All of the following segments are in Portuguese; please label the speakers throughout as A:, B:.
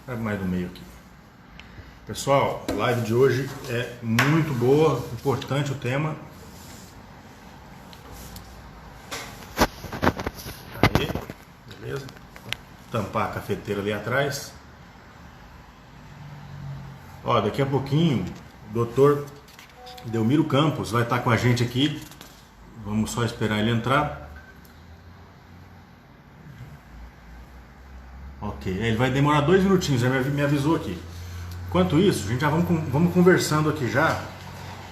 A: Mais do meio aqui. Pessoal, a live de hoje é muito boa, importante o tema. Aí, beleza? Vou tampar a cafeteira ali atrás. Ó, daqui a pouquinho o doutor Delmiro Campos vai estar com a gente aqui. Vamos só esperar ele entrar. Ok, ele vai demorar 2 minutinhos, já me avisou aqui. Enquanto isso, a gente já vamos conversando aqui já.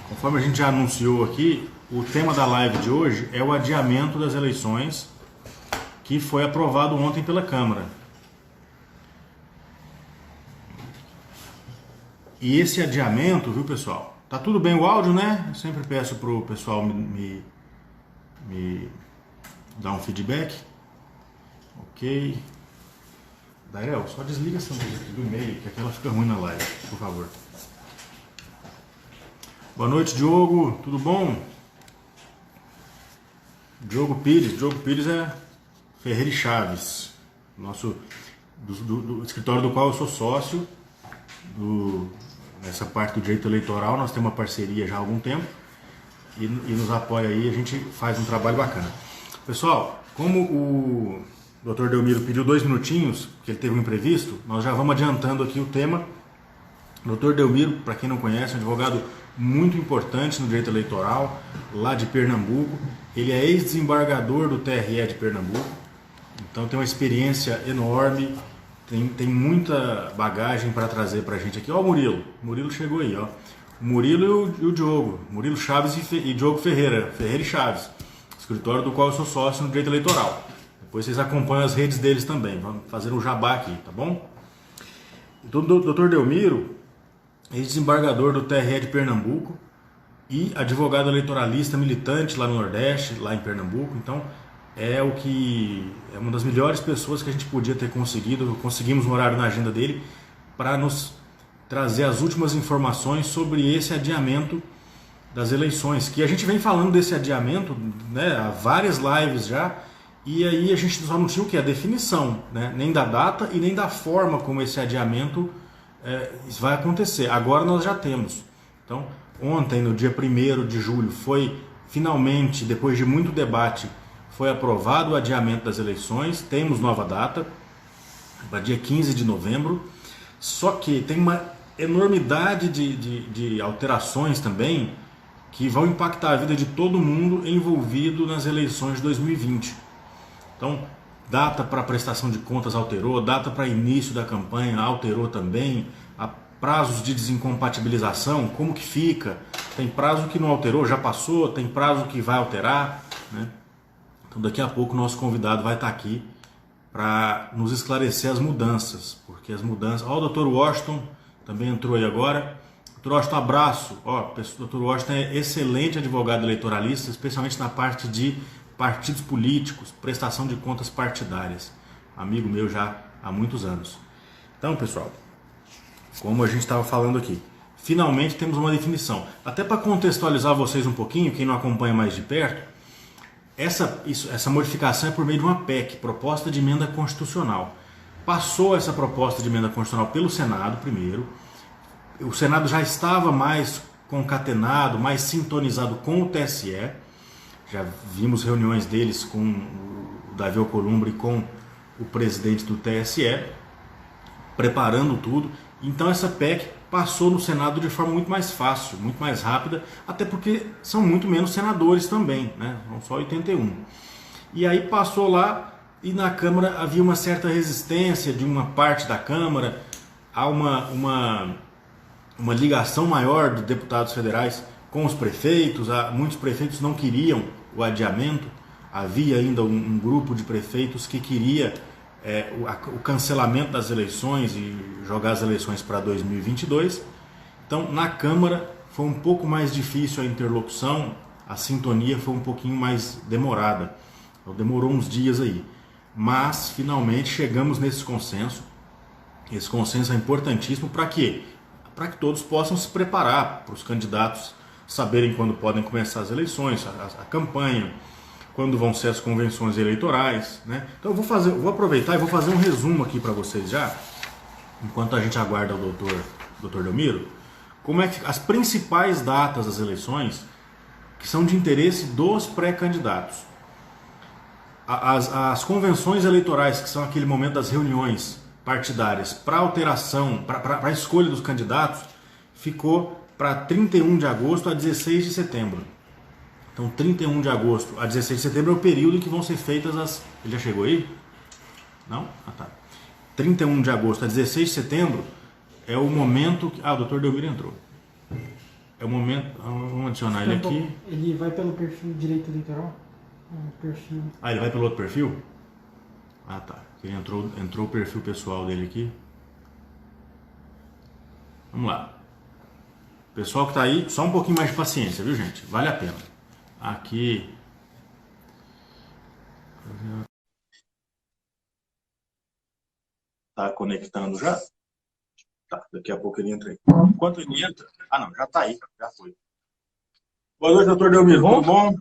A: Conforme a gente já anunciou aqui, o tema da live de hoje é o adiamento das eleições que foi aprovado ontem pela Câmara. E esse adiamento, viu, pessoal? Tá tudo bem o áudio, né? Eu sempre peço pro pessoal me dar um feedback. Ok. Dairel, só desliga essa luz aqui do meio, que aquela fica ruim na live, por favor. Boa noite, Diogo. Tudo bom? Diogo Pires é Ferreira e Chaves, nosso do escritório do qual eu sou sócio. Nessa parte do direito eleitoral, nós temos uma parceria já há algum tempo e nos apoia aí, a gente faz um trabalho bacana. Pessoal, como o Dr. Delmiro pediu 2 minutinhos, porque ele teve um imprevisto, nós já vamos adiantando aqui o tema. Dr. Delmiro, para quem não conhece, é um advogado muito importante no direito eleitoral, lá de Pernambuco. Ele é ex-desembargador do TRE de Pernambuco, então tem uma experiência enorme. Tem muita bagagem para trazer para a gente aqui. Ó, o Murilo chegou aí, ó. O Murilo e o Diogo, Murilo Chaves e Diogo Ferreira e Chaves, escritório do qual eu sou sócio no direito eleitoral. Depois vocês acompanham as redes deles também, vamos fazer um jabá aqui, tá bom? Então, o Dr. Delmiro, ex-desembargador do TRE de Pernambuco e advogado eleitoralista militante lá no Nordeste, lá em Pernambuco. Então, é uma das melhores pessoas que a gente podia ter conseguimos um horário na agenda dele para nos trazer as últimas informações sobre esse adiamento das eleições, que a gente vem falando desse adiamento, né, há várias lives já, e aí a gente só não tinha o que? A definição, né, nem da data e nem da forma como esse adiamento vai acontecer. Agora nós já temos. Então, ontem, no dia 1º de julho, foi finalmente, depois de muito debate, foi aprovado o adiamento das eleições, temos nova data, para dia 15 de novembro, só que tem uma enormidade de alterações também que vão impactar a vida de todo mundo envolvido nas eleições de 2020. Então, data para prestação de contas alterou, data para início da campanha alterou também, prazos de desincompatibilização, como que fica? Tem prazo que não alterou, já passou, tem prazo que vai alterar, né? Então daqui a pouco o nosso convidado vai estar aqui para nos esclarecer as mudanças, porque as mudanças... Ó, o Dr. Washington também entrou aí agora. Dr. Washington, abraço. Ó, o Dr. Washington é excelente advogado eleitoralista, especialmente na parte de partidos políticos, prestação de contas partidárias. Amigo meu já há muitos anos. Então, pessoal, como a gente estava falando aqui, finalmente temos uma definição. Até para contextualizar vocês um pouquinho, quem não acompanha mais de perto, essa modificação é por meio de uma PEC, proposta de emenda constitucional. Passou essa proposta de emenda constitucional pelo Senado primeiro. O Senado já estava mais concatenado, mais sintonizado com o TSE. Já vimos reuniões deles com o Davi Alcolumbre e com o presidente do TSE, preparando tudo. Então essa PEC passou no Senado de forma muito mais fácil, muito mais rápida, até porque são muito menos senadores também, né? São só 81. E aí passou lá e na Câmara havia uma certa resistência de uma parte da Câmara, há uma ligação maior de deputados federais com os prefeitos, muitos prefeitos não queriam o adiamento, havia ainda um grupo de prefeitos que queria o cancelamento das eleições e jogar as eleições para 2022. Então, na Câmara foi um pouco mais difícil a interlocução, a sintonia foi um pouquinho mais demorada. Então, demorou uns dias aí. Mas, finalmente, chegamos nesse consenso. Esse consenso é importantíssimo para quê? Para que todos possam se preparar, para os candidatos saberem quando podem começar as eleições, a campanha, quando vão ser as convenções eleitorais, né? Então eu vou aproveitar e vou fazer um resumo aqui para vocês já, enquanto a gente aguarda o doutor Delmiro, como é que as principais datas das eleições que são de interesse dos pré-candidatos. As convenções eleitorais, que são aquele momento das reuniões partidárias para alteração, para a escolha dos candidatos, ficou para 31 de agosto a 16 de setembro. Então, 31 de agosto a 16 de setembro é o período em que vão ser feitas as... Ele já chegou aí? Não? Ah, tá. 31 de agosto a 16 de setembro é o momento que... Ah, o doutor Delmiro entrou. É o momento... Vamos adicionar ele aqui.
B: Ele vai pelo perfil direito eleitoral? Perfil.
A: Ah, ele vai pelo outro perfil? Ah, tá. Ele entrou o perfil pessoal dele aqui. Vamos lá. Pessoal que tá aí, só um pouquinho mais de paciência, viu, gente? Vale a pena. Aqui... Tá conectando já? Tá, daqui a pouco ele entra aí. Enquanto ele entra... Ah, não, já tá aí, já foi. Boa noite, doutor Delmiro. Tudo bom?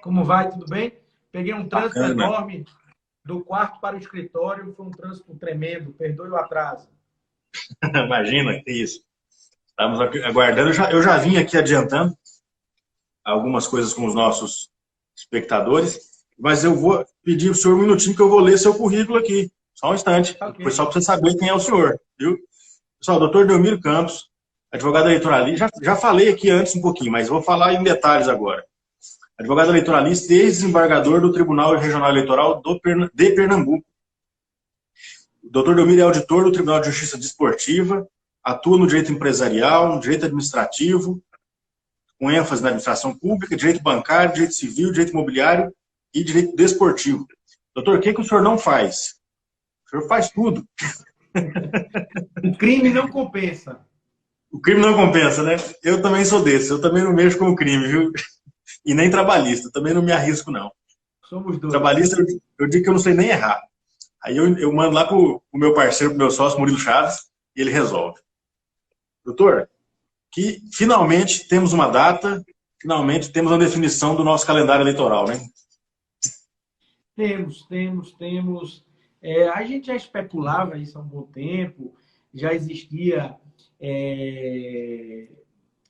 B: Como vai? Tudo bem? Peguei um trânsito enorme do quarto para o escritório. Foi um trânsito tremendo. Perdoe o atraso.
A: Imagina, que isso. Estamos aguardando. Eu já vim aqui adiantando algumas coisas com os nossos espectadores, mas eu vou pedir para o senhor um minutinho que eu vou ler seu currículo aqui. Só um instante. Okay. Foi só para você saber quem é o senhor, viu? Pessoal, doutor Delmiro Campos, advogado eleitoralista. Já falei aqui antes um pouquinho, mas vou falar em detalhes agora. Advogado eleitoralista e desembargador do Tribunal Regional Eleitoral de Pernambuco. O doutor Delmiro é auditor do Tribunal de Justiça Desportiva, atua no direito empresarial, no direito administrativo, com ênfase na administração pública, direito bancário, direito civil, direito imobiliário e direito desportivo. Doutor, o que o senhor não faz? O senhor faz tudo.
B: O crime não compensa.
A: O crime não compensa, né? Eu também sou desse, eu também não mexo com o crime, viu? E nem trabalhista, também não me arrisco, não.
B: Somos dois.
A: Trabalhista, eu digo que eu não sei nem errar. Aí eu mando lá pro meu parceiro, pro meu sócio, Murilo Chaves, e ele resolve. Doutor, que finalmente temos uma data, finalmente temos uma definição do nosso calendário eleitoral, né?
B: Temos. A gente já especulava isso há um bom tempo, já existia,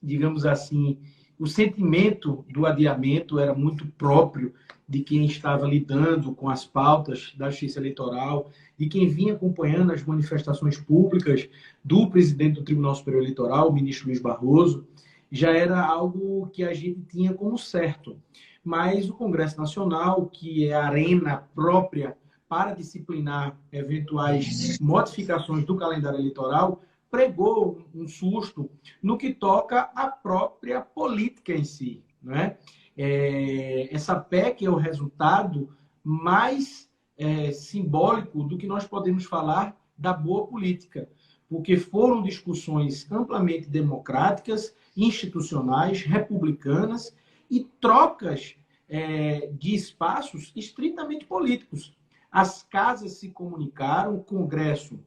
B: digamos assim, o sentimento do adiamento era muito próprio de quem estava lidando com as pautas da justiça eleitoral, de quem vinha acompanhando as manifestações públicas do presidente do Tribunal Superior Eleitoral, o ministro Luiz Barroso, já era algo que a gente tinha como certo. Mas o Congresso Nacional, que é a arena própria para disciplinar eventuais modificações do calendário eleitoral, pregou um susto no que toca à própria política em si, né? Essa PEC é o resultado mais simbólico do que nós podemos falar da boa política, porque foram discussões amplamente democráticas, institucionais, republicanas e trocas de espaços estritamente políticos. As casas se comunicaram, o Congresso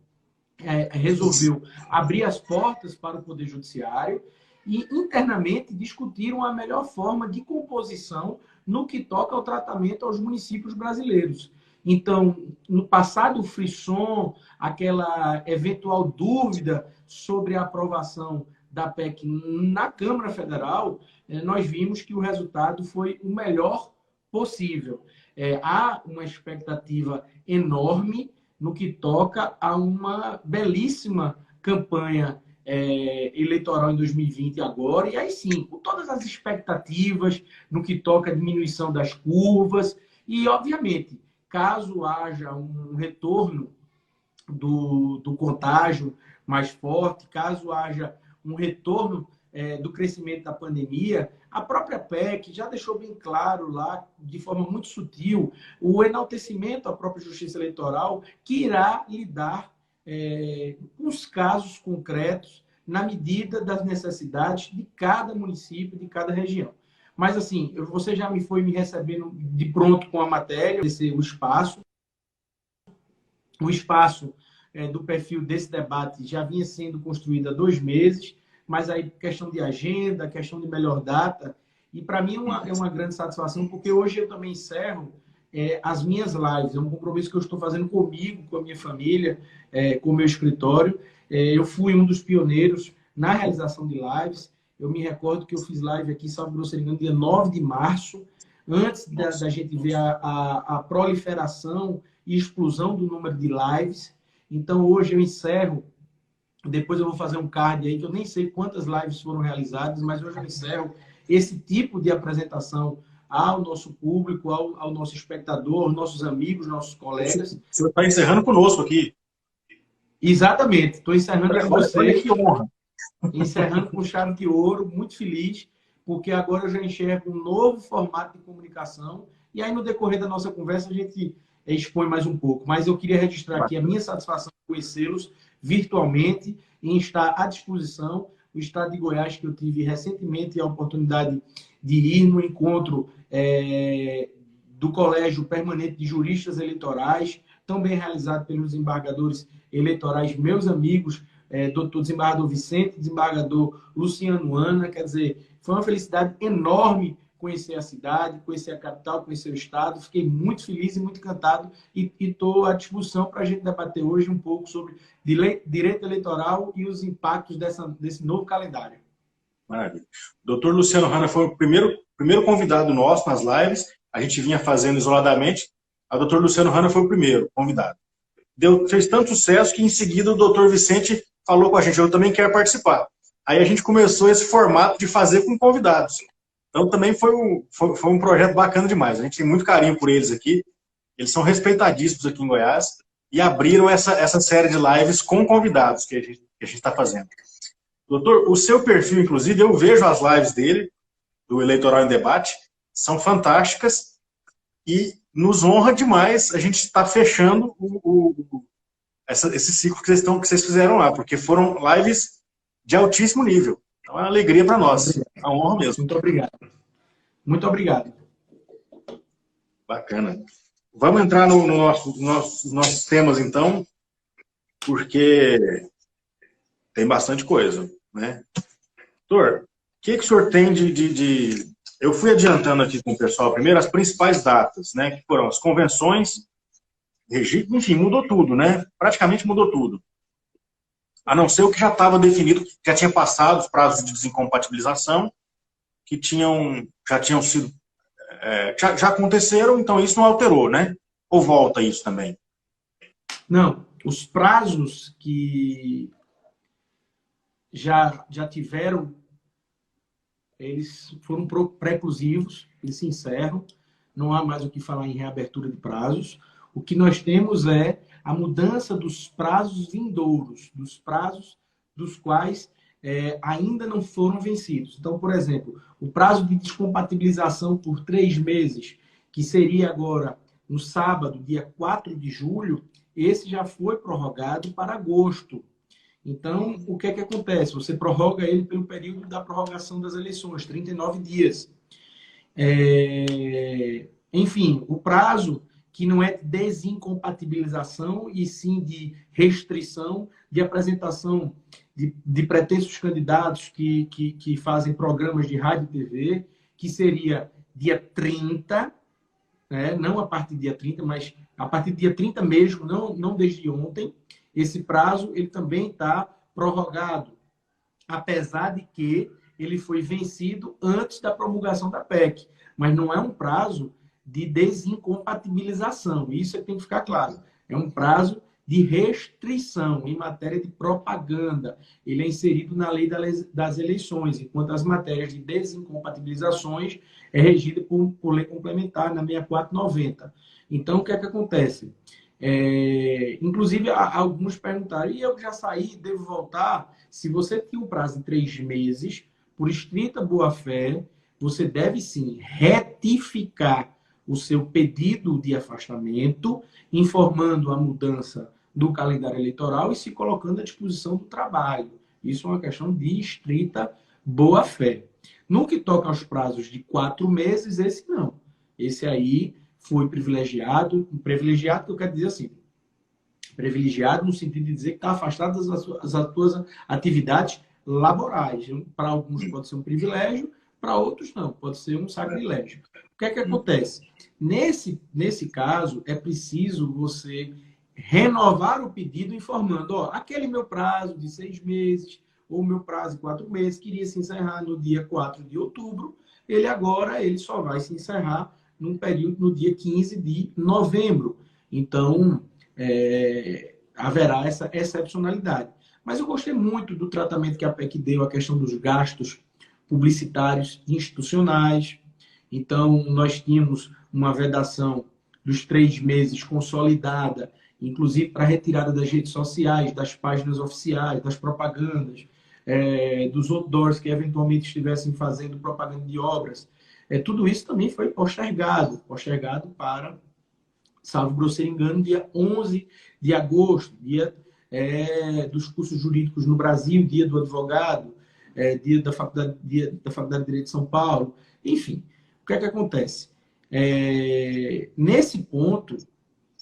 B: resolveu abrir as portas para o Poder Judiciário e internamente discutiram a melhor forma de composição no que toca ao tratamento aos municípios brasileiros. Então, no passado frisson, aquela eventual dúvida sobre a aprovação da PEC na Câmara Federal, nós vimos que o resultado foi o melhor possível. Há uma expectativa enorme no que toca a uma belíssima campanha eleitoral em 2020 agora, e aí sim, com todas as expectativas no que toca a diminuição das curvas, e obviamente, caso haja um retorno do contágio mais forte, caso haja um retorno do crescimento da pandemia, a própria PEC já deixou bem claro lá, de forma muito sutil, o enaltecimento à própria Justiça Eleitoral, que irá lidar com os casos concretos na medida das necessidades de cada município, de cada região. Mas, assim, você já foi me recebendo de pronto com a matéria, o espaço. O espaço do perfil desse debate já vinha sendo construído há 2 meses, mas aí questão de agenda, questão de melhor data, e para mim é uma grande satisfação, porque hoje eu também encerro as minhas lives. É um compromisso que eu estou fazendo comigo, com a minha família, com o meu escritório. Eu fui um dos pioneiros na realização de lives. Eu me recordo que eu fiz live aqui, salvo grosso engano, dia 9 de março, antes da gente ver a proliferação e explosão do número de lives. Então, hoje eu encerro. Depois eu vou fazer um card aí, que eu nem sei quantas lives foram realizadas, mas hoje eu encerro esse tipo de apresentação ao nosso público, ao nosso espectador, aos nossos amigos, nossos colegas.
A: O senhor está encerrando conosco aqui.
B: Exatamente. Estou encerrando com vocês.
A: Que honra.
B: Encerrando com chave de ouro, muito feliz, porque agora eu já enxergo um novo formato de comunicação. E aí, no decorrer da nossa conversa, a gente expõe mais um pouco. Mas eu queria registrar aqui a minha satisfação de conhecê-los virtualmente e em estar à disposição. O Estado de Goiás, que eu tive recentemente a oportunidade de ir no encontro do Colégio Permanente de Juristas Eleitorais, também realizado pelos desembargadores eleitorais, meus amigos, doutor desembargador Vicente, desembargador Luciano Ana. Quer dizer, foi uma felicidade enorme conhecer a cidade, conhecer a capital, conhecer o estado. Fiquei muito feliz e muito encantado e estou à disposição para a gente debater hoje um pouco sobre direito eleitoral e os impactos desse novo calendário.
A: Maravilha. O doutor Luciano Hanna foi o primeiro convidado nosso nas lives. A gente vinha fazendo isoladamente. O doutor Luciano Hanna foi o primeiro convidado. Fez tanto sucesso que em seguida o doutor Vicente falou com a gente, eu também quero participar. Aí a gente começou esse formato de fazer com convidados. Então também foi um projeto bacana demais. A gente tem muito carinho por eles aqui. Eles são respeitadíssimos aqui em Goiás e abriram essa série de lives com convidados que a gente está fazendo. Doutor, o seu perfil, inclusive, eu vejo as lives dele, do Eleitoral em Debate, são fantásticas e nos honra demais a gente estar fechando esse ciclo que vocês fizeram lá, porque foram lives de altíssimo nível. Então é uma alegria para nós, é uma honra mesmo.
B: Muito obrigado. Muito obrigado.
A: Bacana. Vamos entrar nos nossos temas, então, porque tem bastante coisa, né? Doutor, o que o senhor tem de... Eu fui adiantando aqui com o pessoal primeiro as principais datas, né? Que foram as convenções, enfim, mudou tudo, né? Praticamente mudou tudo. A não ser o que já estava definido, que já tinha passado os prazos de desincompatibilização, que já tinham sido... já aconteceram, então isso não alterou, né? Ou volta isso também?
B: Não, os prazos que já tiveram, eles foram preclusivos, eles se encerram, não há mais o que falar em reabertura de prazos. O que nós temos é a mudança dos prazos vindouros, dos prazos dos quais ainda não foram vencidos. Então, por exemplo, o prazo de descompatibilização por 3 meses, que seria agora no sábado, dia 4 de julho, esse já foi prorrogado para agosto. Então, o que é que acontece? Você prorroga ele pelo período da prorrogação das eleições, 39 dias. Enfim, o prazo que não é de desincompatibilização e sim de restrição de apresentação de pretensos candidatos que fazem programas de rádio e TV, que seria dia 30, né? Não a partir do dia 30, mas a partir do dia 30 mesmo, não desde ontem. Esse prazo ele também está prorrogado, apesar de que ele foi vencido antes da promulgação da PEC. Mas não é um prazo de desincompatibilização. Isso tem que ficar claro. É um prazo de restrição em matéria de propaganda. Ele é inserido na lei das eleições, enquanto as matérias de desincompatibilizações é regida por lei complementar na 6490. Então, o que é que acontece? Inclusive, alguns perguntaram, e eu já saí, devo voltar? Se você tinha um prazo de 3 meses, por estrita boa-fé, você deve sim retificar o seu pedido de afastamento, informando a mudança do calendário eleitoral e se colocando à disposição do trabalho. Isso é uma questão de estrita boa-fé. No que toca aos prazos de 4 meses, esse não. Esse aí foi privilegiado que eu quero dizer assim, privilegiado no sentido de dizer que está afastado das suas atividades laborais. Para alguns pode ser um privilégio, para outros não, pode ser um sacrilégio. O que é que acontece? Nesse caso, é preciso você renovar o pedido informando, ó, aquele meu prazo de 6 meses, ou meu prazo de 4 meses, que iria se encerrar no dia 4 de outubro, ele só vai se encerrar num período no dia 15 de novembro. Então, haverá essa excepcionalidade. Mas eu gostei muito do tratamento que a PEC deu à questão dos gastos publicitários institucionais. Então, nós tínhamos uma vedação dos 3 meses consolidada, inclusive para retirada das redes sociais, das páginas oficiais, das propagandas, dos outdoors que eventualmente estivessem fazendo propaganda de obras. Tudo isso também foi postergado para, salvo grosseiro engano, dia 11 de agosto, dia dos cursos jurídicos no Brasil, dia do advogado, dia da Faculdade de Direito de São Paulo. Enfim, o que é que acontece? Nesse ponto,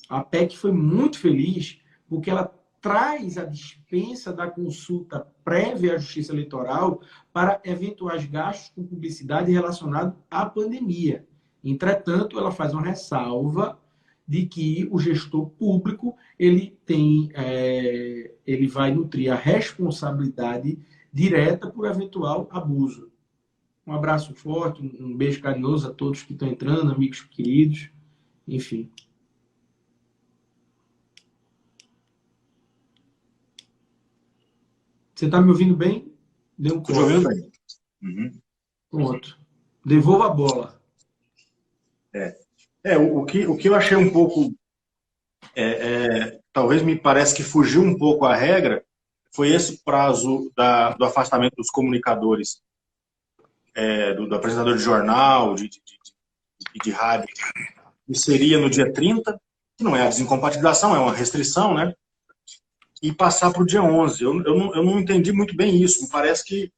B: a PEC foi muito feliz porque ela traz a dispensa da consulta prévia à Justiça Eleitoral para eventuais gastos com publicidade relacionados à pandemia. Entretanto, ela faz uma ressalva de que o gestor público ele vai nutrir a responsabilidade direta por eventual abuso. Um abraço forte, um beijo carinhoso a todos que estão entrando, amigos queridos, enfim. Você está me ouvindo bem? Deu um
A: corte. Estou ouvindo bem. Uhum.
B: Pronto. Devolva a bola.
A: O que eu achei um pouco... talvez me parece que fugiu um pouco a regra, foi esse prazo do afastamento dos comunicadores, do apresentador de jornal, de rádio, que seria no dia 30, que não é a desincompatibilização, é uma restrição, né? E passar para o dia 11. Eu não entendi muito bem isso. Me parece que...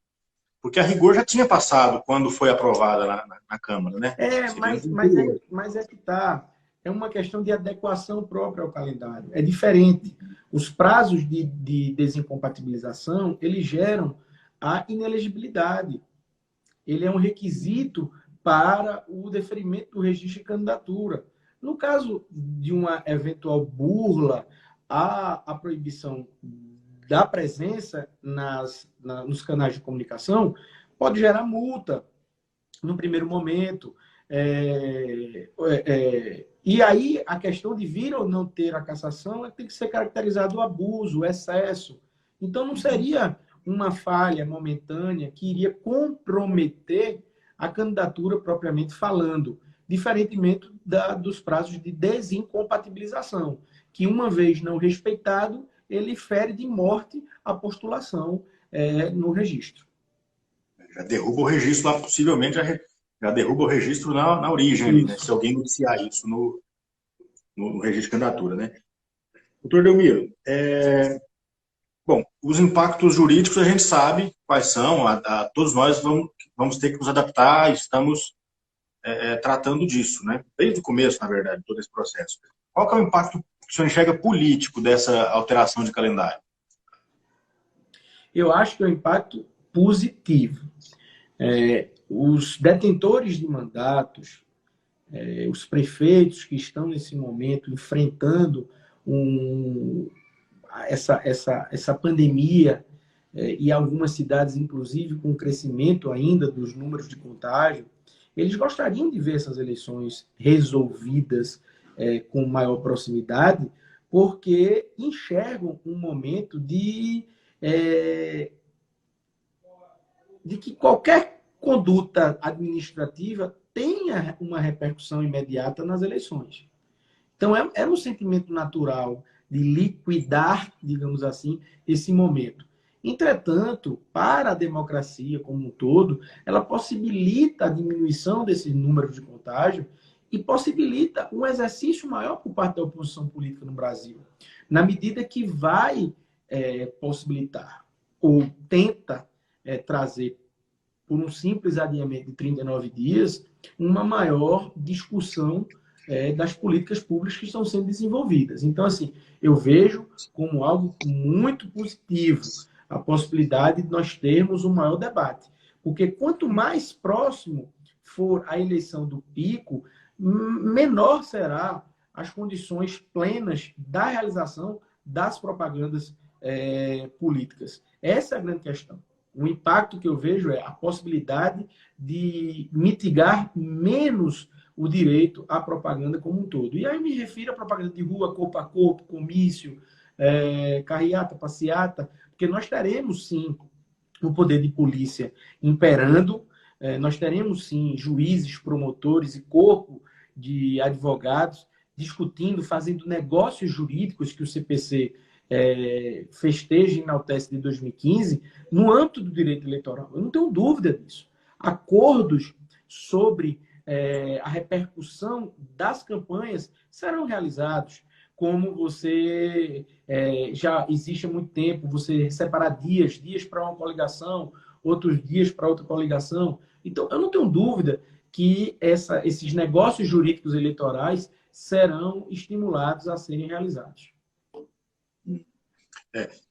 A: Porque a rigor já tinha passado quando foi aprovada na Câmara, né?
B: Mas é que tá. É uma questão de adequação própria ao calendário. É diferente. Os prazos de desincompatibilização, eles geram a inelegibilidade. Ele é um requisito para o deferimento do registro de candidatura. No caso de uma eventual burla à proibição da presença nos canais de comunicação, pode gerar multa no primeiro momento. E aí a questão de vir ou não ter a cassação tem que ser caracterizado o abuso, o excesso. Então não seria uma falha momentânea que iria comprometer a candidatura propriamente falando, diferentemente dos prazos de desincompatibilização, que uma vez não respeitado, ele fere de morte a postulação no registro.
A: Já derruba o registro lá, possivelmente já derruba o registro na origem, ali, né? Se alguém iniciar isso no registro de candidatura, né? Doutor Delmiro, bom, os impactos jurídicos a gente sabe quais são, todos nós vamos ter que nos adaptar, estamos tratando disso, né? Desde o começo, na verdade, todo esse processo. Qual que é o impacto que o senhor enxerga político dessa alteração de calendário?
B: Eu acho que é um impacto positivo. Os detentores de mandatos, os prefeitos que estão nesse momento enfrentando essa pandemia, e algumas cidades, inclusive, com crescimento ainda dos números de contágio, eles gostariam de ver essas eleições resolvidas com maior proximidade, porque enxergam um momento de que qualquer conduta administrativa tenha uma repercussão imediata nas eleições. Então, é um sentimento natural de liquidar, digamos assim, esse momento. Entretanto, para a democracia como um todo, ela possibilita a diminuição desse número de contágio e possibilita um exercício maior por parte da oposição política no Brasil, na medida que vai possibilitar ou tenta trazer, por um simples adiamento de 39 dias, uma maior discussão das políticas públicas que estão sendo desenvolvidas. Então, assim, eu vejo como algo muito positivo a possibilidade de nós termos um maior debate. Porque quanto mais próximo for a eleição do pico, menor será as condições plenas da realização das propagandas políticas. Essa é a grande questão. O impacto que eu vejo é a possibilidade de mitigar menos o direito à propaganda como um todo. E aí me refiro à propaganda de rua, corpo a corpo, comício, carreata, passeata, porque nós teremos, sim, o poder de polícia imperando, nós teremos, sim, juízes, promotores e corpo de advogados discutindo, fazendo negócios jurídicos que o CPC festeja e enaltece de 2015 no âmbito do direito eleitoral. Eu não tenho dúvida disso. Acordos sobre a repercussão das campanhas serão realizados, como você já existe há muito tempo, você separar dias para uma coligação, outros dias para outra coligação. Então, eu não tenho dúvida que esses negócios jurídicos eleitorais serão estimulados a serem realizados.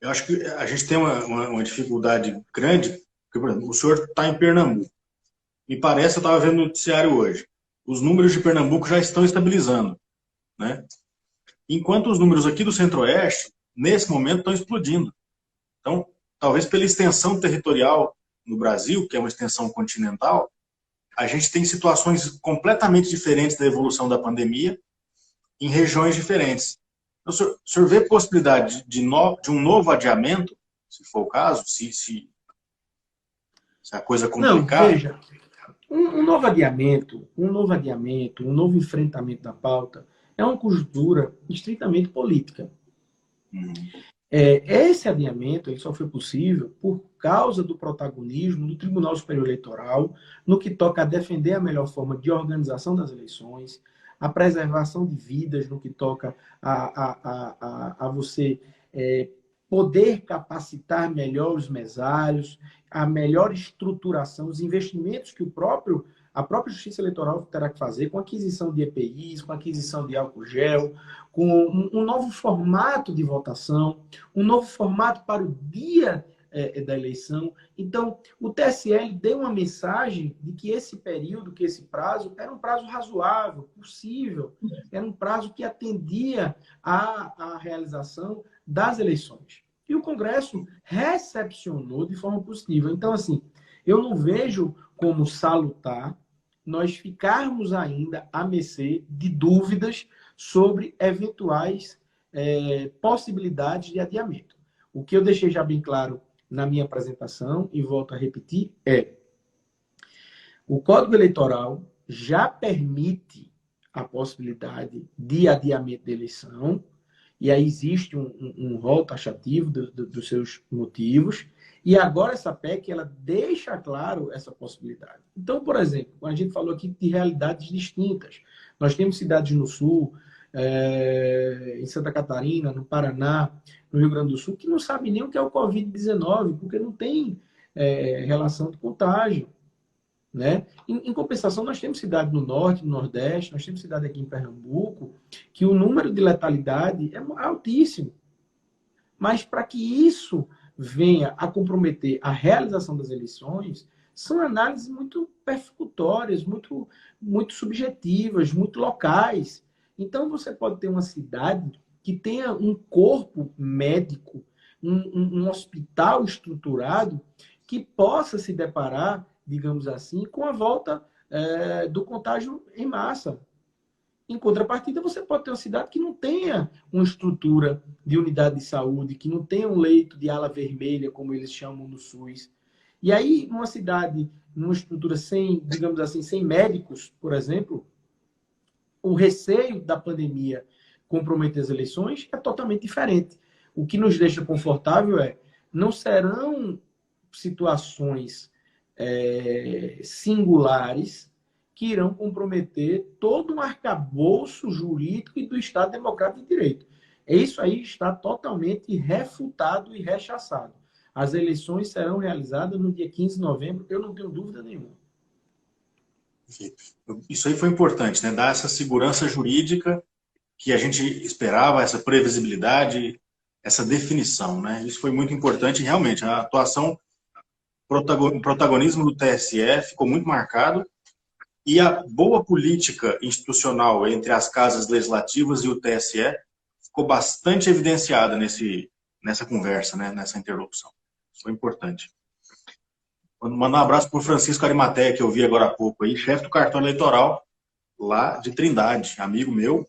A: Eu acho que a gente tem uma dificuldade grande, porque, por exemplo, o senhor está em Pernambuco. Me parece, eu estava vendo no noticiário hoje, os números de Pernambuco já estão estabilizando, né? Enquanto os números aqui do Centro-Oeste, nesse momento, estão explodindo. Então, talvez pela extensão territorial no Brasil, que é uma extensão continental, a gente tem situações completamente diferentes da evolução da pandemia em regiões diferentes. Então, o senhor vê possibilidade de um novo adiamento, se for o caso, se a coisa complicar?
B: Não, veja, um novo adiamento, um novo enfrentamento da pauta é uma conjuntura estritamente política. Esse adiamento ele só foi possível por causa do protagonismo do Tribunal Superior Eleitoral no que toca a defender a melhor forma de organização das eleições, a preservação de vidas no que toca a você poder capacitar melhor os mesários, a melhor estruturação, os investimentos que a própria Justiça Eleitoral terá que fazer com a aquisição de EPIs, com a aquisição de álcool gel, com um novo formato de votação, um novo formato para o dia da eleição. Então, o TSE deu uma mensagem de que esse período, que esse prazo, era um prazo razoável, possível, era um prazo que atendia à realização das eleições. E o Congresso recepcionou de forma positiva. Então, assim, eu não vejo como salutar nós ficarmos ainda à mercê de dúvidas sobre eventuais possibilidades de adiamento. O que eu deixei já bem claro na minha apresentação, e volto a repetir, o Código Eleitoral já permite a possibilidade de adiamento da eleição, e aí existe um rol taxativo dos seus motivos, e agora essa PEC ela deixa claro essa possibilidade. Então, por exemplo, a gente falou aqui de realidades distintas. Nós temos cidades no Sul, em Santa Catarina, no Paraná, no Rio Grande do Sul, que não sabem nem o que é o Covid-19, porque não tem relação de contágio. Né? Em compensação, nós temos cidade no Norte, no Nordeste, nós temos cidade aqui em Pernambuco, que o número de letalidade é altíssimo. Mas para que isso venha a comprometer a realização das eleições, são análises muito persecutórias, muito subjetivas, muito locais. Então, você pode ter uma cidade que tenha um corpo médico, um hospital estruturado, que possa se deparar, digamos assim, com a volta do contágio em massa. Em contrapartida, você pode ter uma cidade que não tenha uma estrutura de unidade de saúde, que não tenha um leito de ala vermelha, como eles chamam no SUS. E aí, numa cidade, numa estrutura sem, digamos assim, sem médicos, por exemplo, o receio da pandemia comprometer as eleições é totalmente diferente. O que nos deixa confortável não serão situações singulares que irão comprometer todo um arcabouço jurídico e do Estado Democrático de Direito. Isso aí está totalmente refutado e rechaçado. As eleições serão realizadas no dia 15 de novembro, eu não tenho dúvida nenhuma.
A: Isso aí foi importante, né? Dar essa segurança jurídica que a gente esperava, essa previsibilidade, essa definição, né? Isso foi muito importante e realmente a atuação o protagonismo do TSE ficou muito marcado e a boa política institucional entre as casas legislativas e o TSE ficou bastante evidenciada nessa conversa, né, nessa interlocução. Isso foi importante. Mandar um abraço para o Francisco Arimateia, que eu vi agora há pouco aí, chefe do cartório eleitoral lá de Trindade, amigo meu.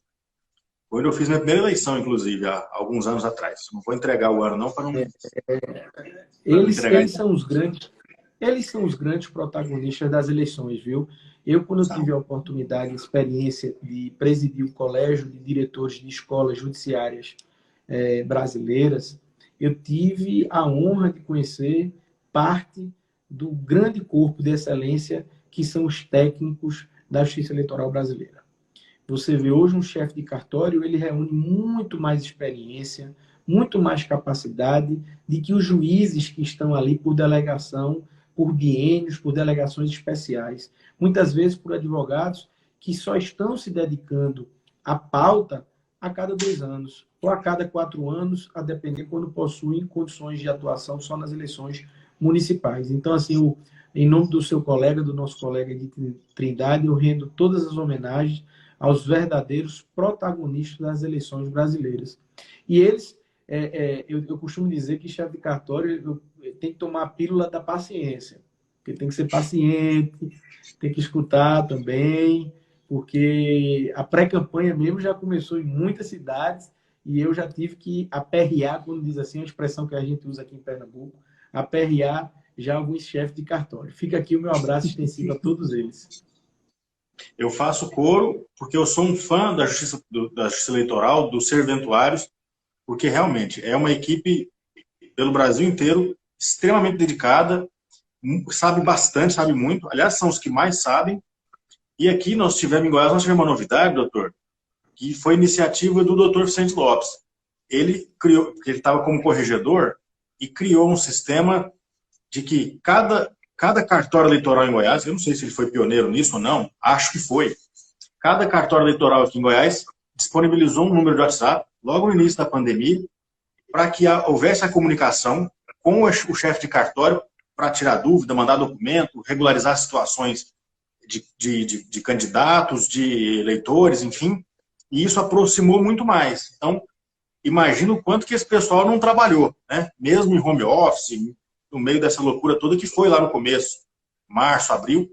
A: Quando eu fiz minha primeira eleição, inclusive, há alguns anos atrás. Não vou entregar o ano, não, para não entregar.
B: Eles são os grandes protagonistas das eleições, viu? Eu, quando eu tive a oportunidade, a experiência de presidir o colégio de diretores de escolas judiciárias brasileiras, eu tive a honra de conhecer parte do grande corpo de excelência que são os técnicos da Justiça Eleitoral brasileira. Você vê hoje um chefe de cartório, ele reúne muito mais experiência, muito mais capacidade de que os juízes que estão ali por delegação, por biênios, por delegações especiais. Muitas vezes por advogados que só estão se dedicando à pauta a cada 2 anos, ou a cada 4 anos, a depender quando possuem condições de atuação só nas eleições municipais. Então, assim, em nome do seu colega, do nosso colega de Trindade, eu rendo todas as homenagens aos verdadeiros protagonistas das eleições brasileiras. E eles, eu costumo dizer que chefe de cartório tem que tomar a pílula da paciência, porque tem que ser paciente, tem que escutar também, porque a pré-campanha mesmo já começou em muitas cidades e eu já tive que aperrear, quando diz assim, a expressão que a gente usa aqui em Pernambuco, aperrear já alguns chefes de cartório. Fica aqui o meu abraço extensivo a todos eles.
A: Eu faço coro porque eu sou um fã da Justiça Eleitoral, dos serventuários, porque realmente é uma equipe pelo Brasil inteiro extremamente dedicada, sabe bastante, sabe muito. Aliás, são os que mais sabem. E aqui nós tivemos em Goiás, nós tivemos uma novidade, doutor, que foi iniciativa do doutor Vicente Lopes. Ele criou, porque ele estava como corregedor, e criou um sistema de que cada cartório eleitoral em Goiás, eu não sei se ele foi pioneiro nisso ou não, acho que foi. Cada cartório eleitoral aqui em Goiás disponibilizou um número de WhatsApp, logo no início da pandemia, para que houvesse a comunicação com o chefe de cartório para tirar dúvida, mandar documento, regularizar situações de candidatos, de eleitores, enfim. E isso aproximou muito mais. Então, imagina o quanto que esse pessoal não trabalhou, né? Mesmo em home office, no meio dessa loucura toda que foi lá no começo, março, abril,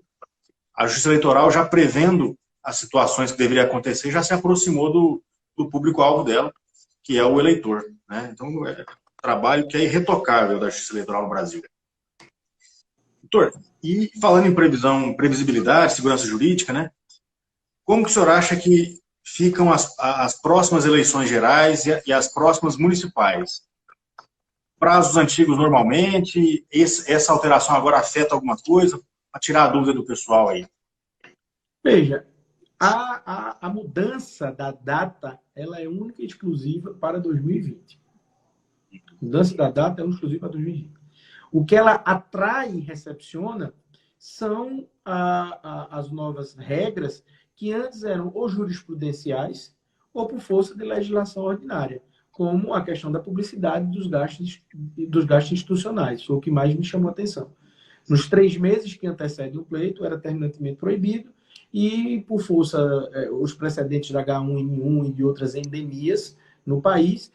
A: a Justiça Eleitoral, já prevendo as situações que deveriam acontecer, já se aproximou do público-alvo dela, que é o eleitor, né? Então, é um trabalho que é irretocável da Justiça Eleitoral no Brasil. Doutor, e falando em previsibilidade, segurança jurídica, né? Como que o senhor acha que ficam as próximas eleições gerais e as próximas municipais? Prazos antigos normalmente, essa alteração agora afeta alguma coisa? Para tirar a dúvida do pessoal aí.
B: Veja, a mudança da data, ela é única e exclusiva para 2020. A mudança da data é única e exclusiva para 2020. O que ela atrai e recepciona são as novas regras que antes eram ou jurisprudenciais ou por força de legislação ordinária, como a questão da publicidade dos gastos institucionais, foi o que mais me chamou a atenção. Nos 3 meses que antecedem o pleito, era terminantemente proibido, e por força, os precedentes da H1N1 e de outras endemias no país,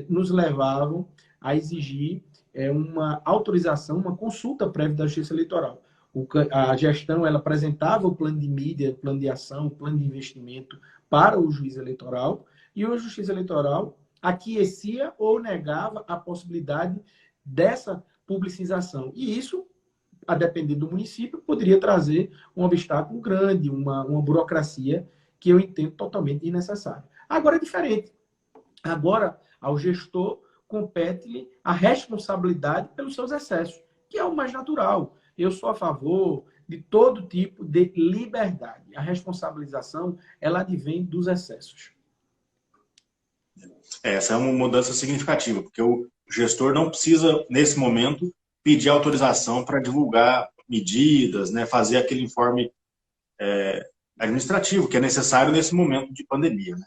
B: nos levavam a exigir uma autorização, uma consulta prévia da Justiça Eleitoral. A gestão ela apresentava o plano de mídia, o plano de ação, o plano de investimento para o juiz eleitoral, e a Justiça Eleitoral aquecia ou negava a possibilidade dessa publicização. E isso, a depender do município, poderia trazer um obstáculo grande, uma burocracia que eu entendo totalmente desnecessária. Agora é diferente. Agora, ao gestor, compete-lhe a responsabilidade pelos seus excessos, que é o mais natural. Eu sou a favor de todo tipo de liberdade. A responsabilização, ela advém dos excessos.
A: Essa é uma mudança significativa, porque o gestor não precisa, nesse momento, pedir autorização para divulgar medidas, né, fazer aquele informe administrativo, que é necessário nesse momento de pandemia. Né?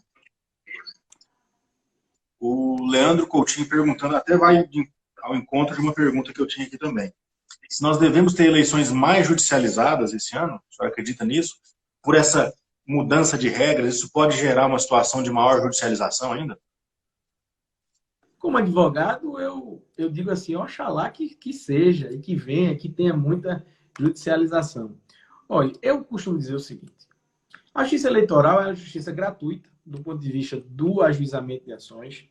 A: O Leandro Coutinho perguntando, até vai ao encontro de uma pergunta que eu tinha aqui também. se nós devemos ter eleições mais judicializadas esse ano, a senhora acredita nisso? Por essa mudança de regras, isso pode gerar uma situação de maior judicialização ainda?
B: Como advogado, eu digo assim, oxalá que seja, e que venha, que tenha muita judicialização. Olha, eu costumo dizer o seguinte, a justiça eleitoral é uma justiça gratuita, do ponto de vista do ajuizamento de ações,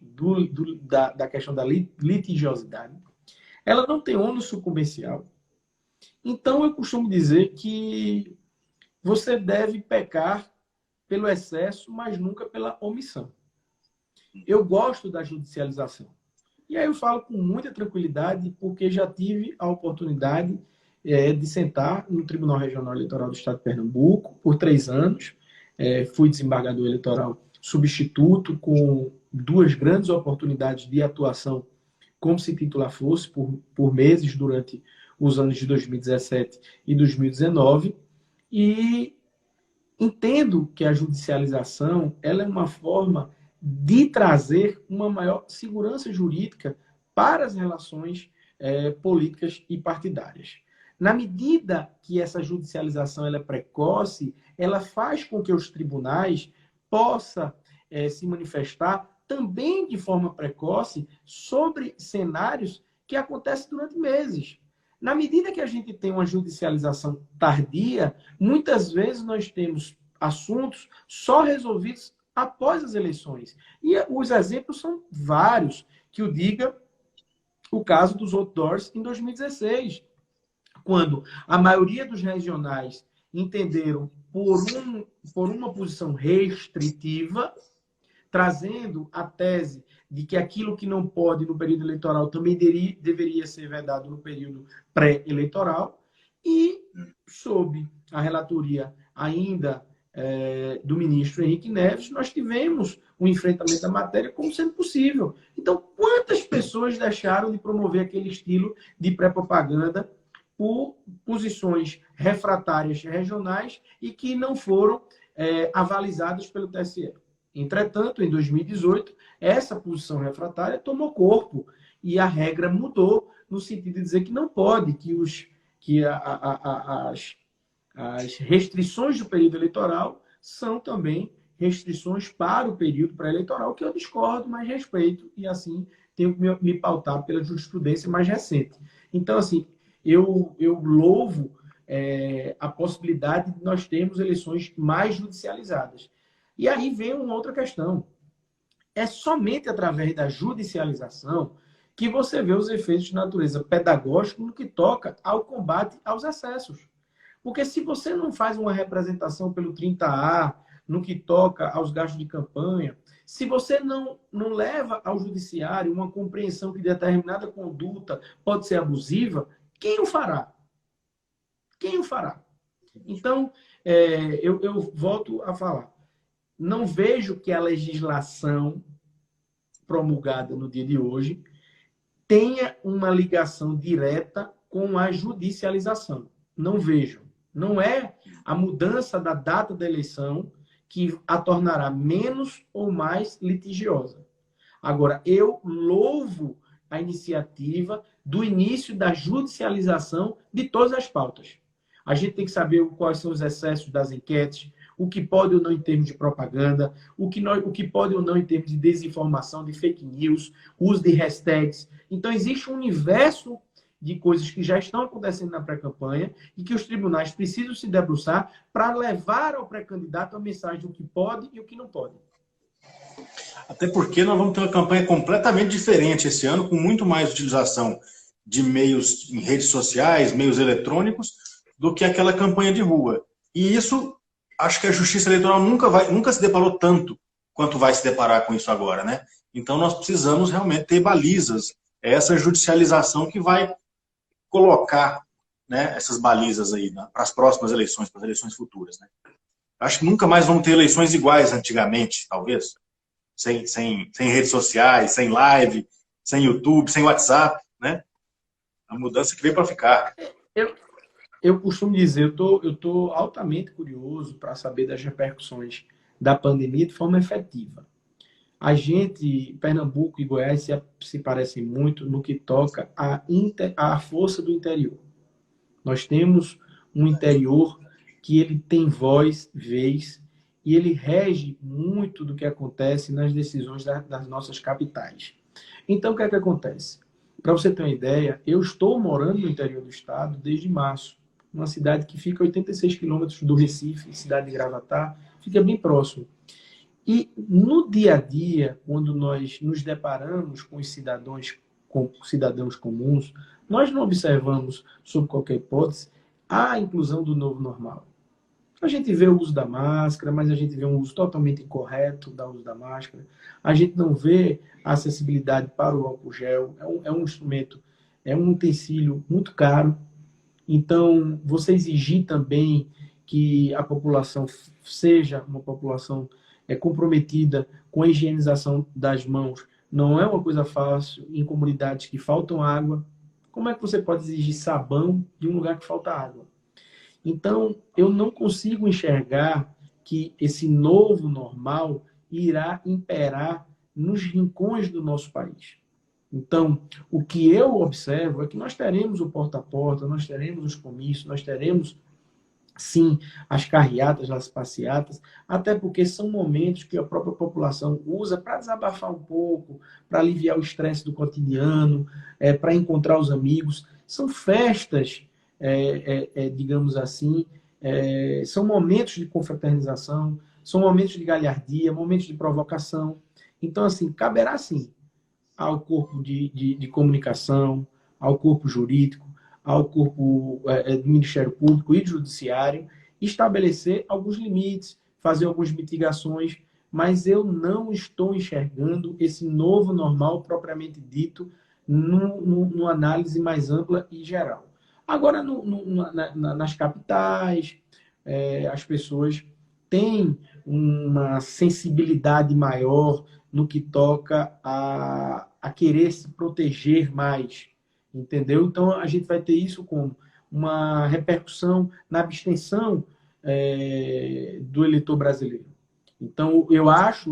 B: da questão da litigiosidade. Ela não tem ônus sucumbencial. Então, eu costumo dizer que você deve pecar pelo excesso, mas nunca pela omissão. Eu gosto da judicialização. E aí eu falo com muita tranquilidade, porque já tive a oportunidade de sentar no Tribunal Regional Eleitoral do Estado de Pernambuco por 3 anos. Fui desembargador eleitoral substituto, com 2 grandes oportunidades de atuação, como se titular fosse, por meses durante os anos de 2017 e 2019. E entendo que a judicialização ela é uma forma de trazer uma maior segurança jurídica para as relações políticas e partidárias. Na medida que essa judicialização ela é precoce, ela faz com que os tribunais possam se manifestar também de forma precoce sobre cenários que acontecem durante meses. Na medida que a gente tem uma judicialização tardia, muitas vezes nós temos assuntos só resolvidos após as eleições. E os exemplos são vários, que o diga o caso dos outdoors em 2016, quando a maioria dos regionais entenderam por uma posição restritiva, trazendo a tese de que aquilo que não pode no período eleitoral também deveria ser vedado no período pré-eleitoral, e sob a relatoria ainda do ministro Henrique Neves, nós tivemos um enfrentamento da matéria como sendo possível. Então, quantas pessoas deixaram de promover aquele estilo de pré-propaganda por posições refratárias regionais e que não foram avalizadas pelo TSE? Entretanto, em 2018, essa posição refratária tomou corpo e a regra mudou no sentido de dizer que não pode, que as restrições do período eleitoral são também restrições para o período pré-eleitoral, que eu discordo, mas respeito, e assim tenho que me pautar pela jurisprudência mais recente. Então, assim, eu louvo a possibilidade de nós termos eleições mais judicializadas. E aí vem uma outra questão. É somente através da judicialização que você vê os efeitos de natureza pedagógica no que toca ao combate aos excessos. Porque se você não faz uma representação pelo 30A, no que toca aos gastos de campanha, se você não leva ao judiciário uma compreensão que determinada conduta pode ser abusiva, quem o fará? Quem o fará? Então, eu volto a falar. Não vejo que a legislação promulgada no dia de hoje tenha uma ligação direta com a judicialização. Não vejo. Não é a mudança da data da eleição que a tornará menos ou mais litigiosa. Agora, eu louvo a iniciativa do início da judicialização de todas as pautas. A gente tem que saber quais são os excessos das enquetes, o que pode ou não em termos de propaganda, o que pode ou não em termos de desinformação, de fake news, uso de hashtags. Então, existe um universo de coisas que já estão acontecendo na pré-campanha e que os tribunais precisam se debruçar para levar ao pré-candidato a mensagem do que pode e o que não pode.
A: Até porque nós vamos ter uma campanha completamente diferente esse ano, com muito mais utilização de meios em redes sociais, meios eletrônicos, do que aquela campanha de rua. E isso, acho que a Justiça Eleitoral nunca se deparou tanto quanto vai se deparar com isso agora, né? Então nós precisamos realmente ter balizas, essa judicialização que vai colocar, né, essas balizas aí, né, para as próximas eleições, para as eleições futuras, né? Acho que nunca mais vamos ter eleições iguais antigamente, talvez, sem redes sociais, sem live, sem YouTube, sem WhatsApp, né? A mudança que veio para ficar.
B: Eu costumo dizer, eu tô altamente curioso para saber das repercussões da pandemia de forma efetiva. A gente, Pernambuco e Goiás, se parecem muito no que toca à força do interior. Nós temos um interior que ele tem voz, vez, e ele rege muito do que acontece nas decisões das nossas capitais. Então, o que é que acontece? Para você ter uma ideia, eu estou morando no interior do estado desde março, uma cidade que fica a 86 quilômetros do Recife, cidade de Gravatá, fica bem próximo. E no dia a dia, quando nós nos deparamos com os cidadãos comuns, nós não observamos, sob qualquer hipótese, a inclusão do novo normal. A gente vê o uso da máscara, mas a gente vê um uso totalmente incorreto do uso da máscara. A gente não vê a acessibilidade para o álcool gel. É um instrumento, é um utensílio muito caro. Então, você exigir também que a população seja uma população comprometida com a higienização das mãos não é uma coisa fácil em comunidades que faltam água. Como é que você pode exigir sabão de um lugar que falta água? Então, eu não consigo enxergar que esse novo normal irá imperar nos rincões do nosso país. Então, o que eu observo é que nós teremos o porta a porta, nós teremos os comícios, nós teremos, sim, as carreatas, as passeatas, até porque são momentos que a própria população usa para desabafar um pouco, para aliviar o estresse do cotidiano, para encontrar os amigos. São festas, digamos assim, são momentos de confraternização, são momentos de galhardia, momentos de provocação. Então, assim, caberá, sim, ao corpo de comunicação, ao corpo jurídico, ao corpo do Ministério Público e do Judiciário, estabelecer alguns limites, fazer algumas mitigações, mas eu não estou enxergando esse novo normal propriamente dito numa análise mais ampla e geral. Agora, nas capitais, as pessoas têm uma sensibilidade maior no que toca a querer se proteger mais, entendeu? Então, a gente vai ter isso como uma repercussão na abstenção do eleitor brasileiro. Então, eu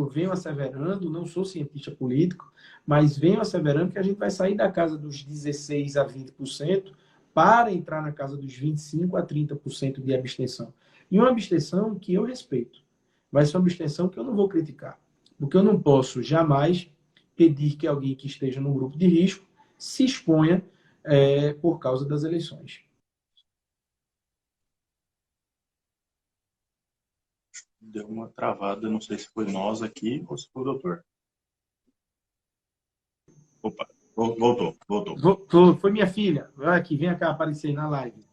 B: venho asseverando, não sou cientista político, mas venho asseverando que a gente vai sair da casa dos 16% a 20% para entrar na casa dos 25% a 30% de abstenção. E uma abstenção que eu respeito. Vai ser uma abstenção que eu não vou criticar. Porque eu não posso jamais pedir que alguém que esteja num grupo de risco se exponha por causa das eleições.
A: Deu uma travada, não sei se foi nós aqui ou se foi o doutor. Opa, voltou.
B: Foi minha filha. Vai aqui, vem cá aparecer na live.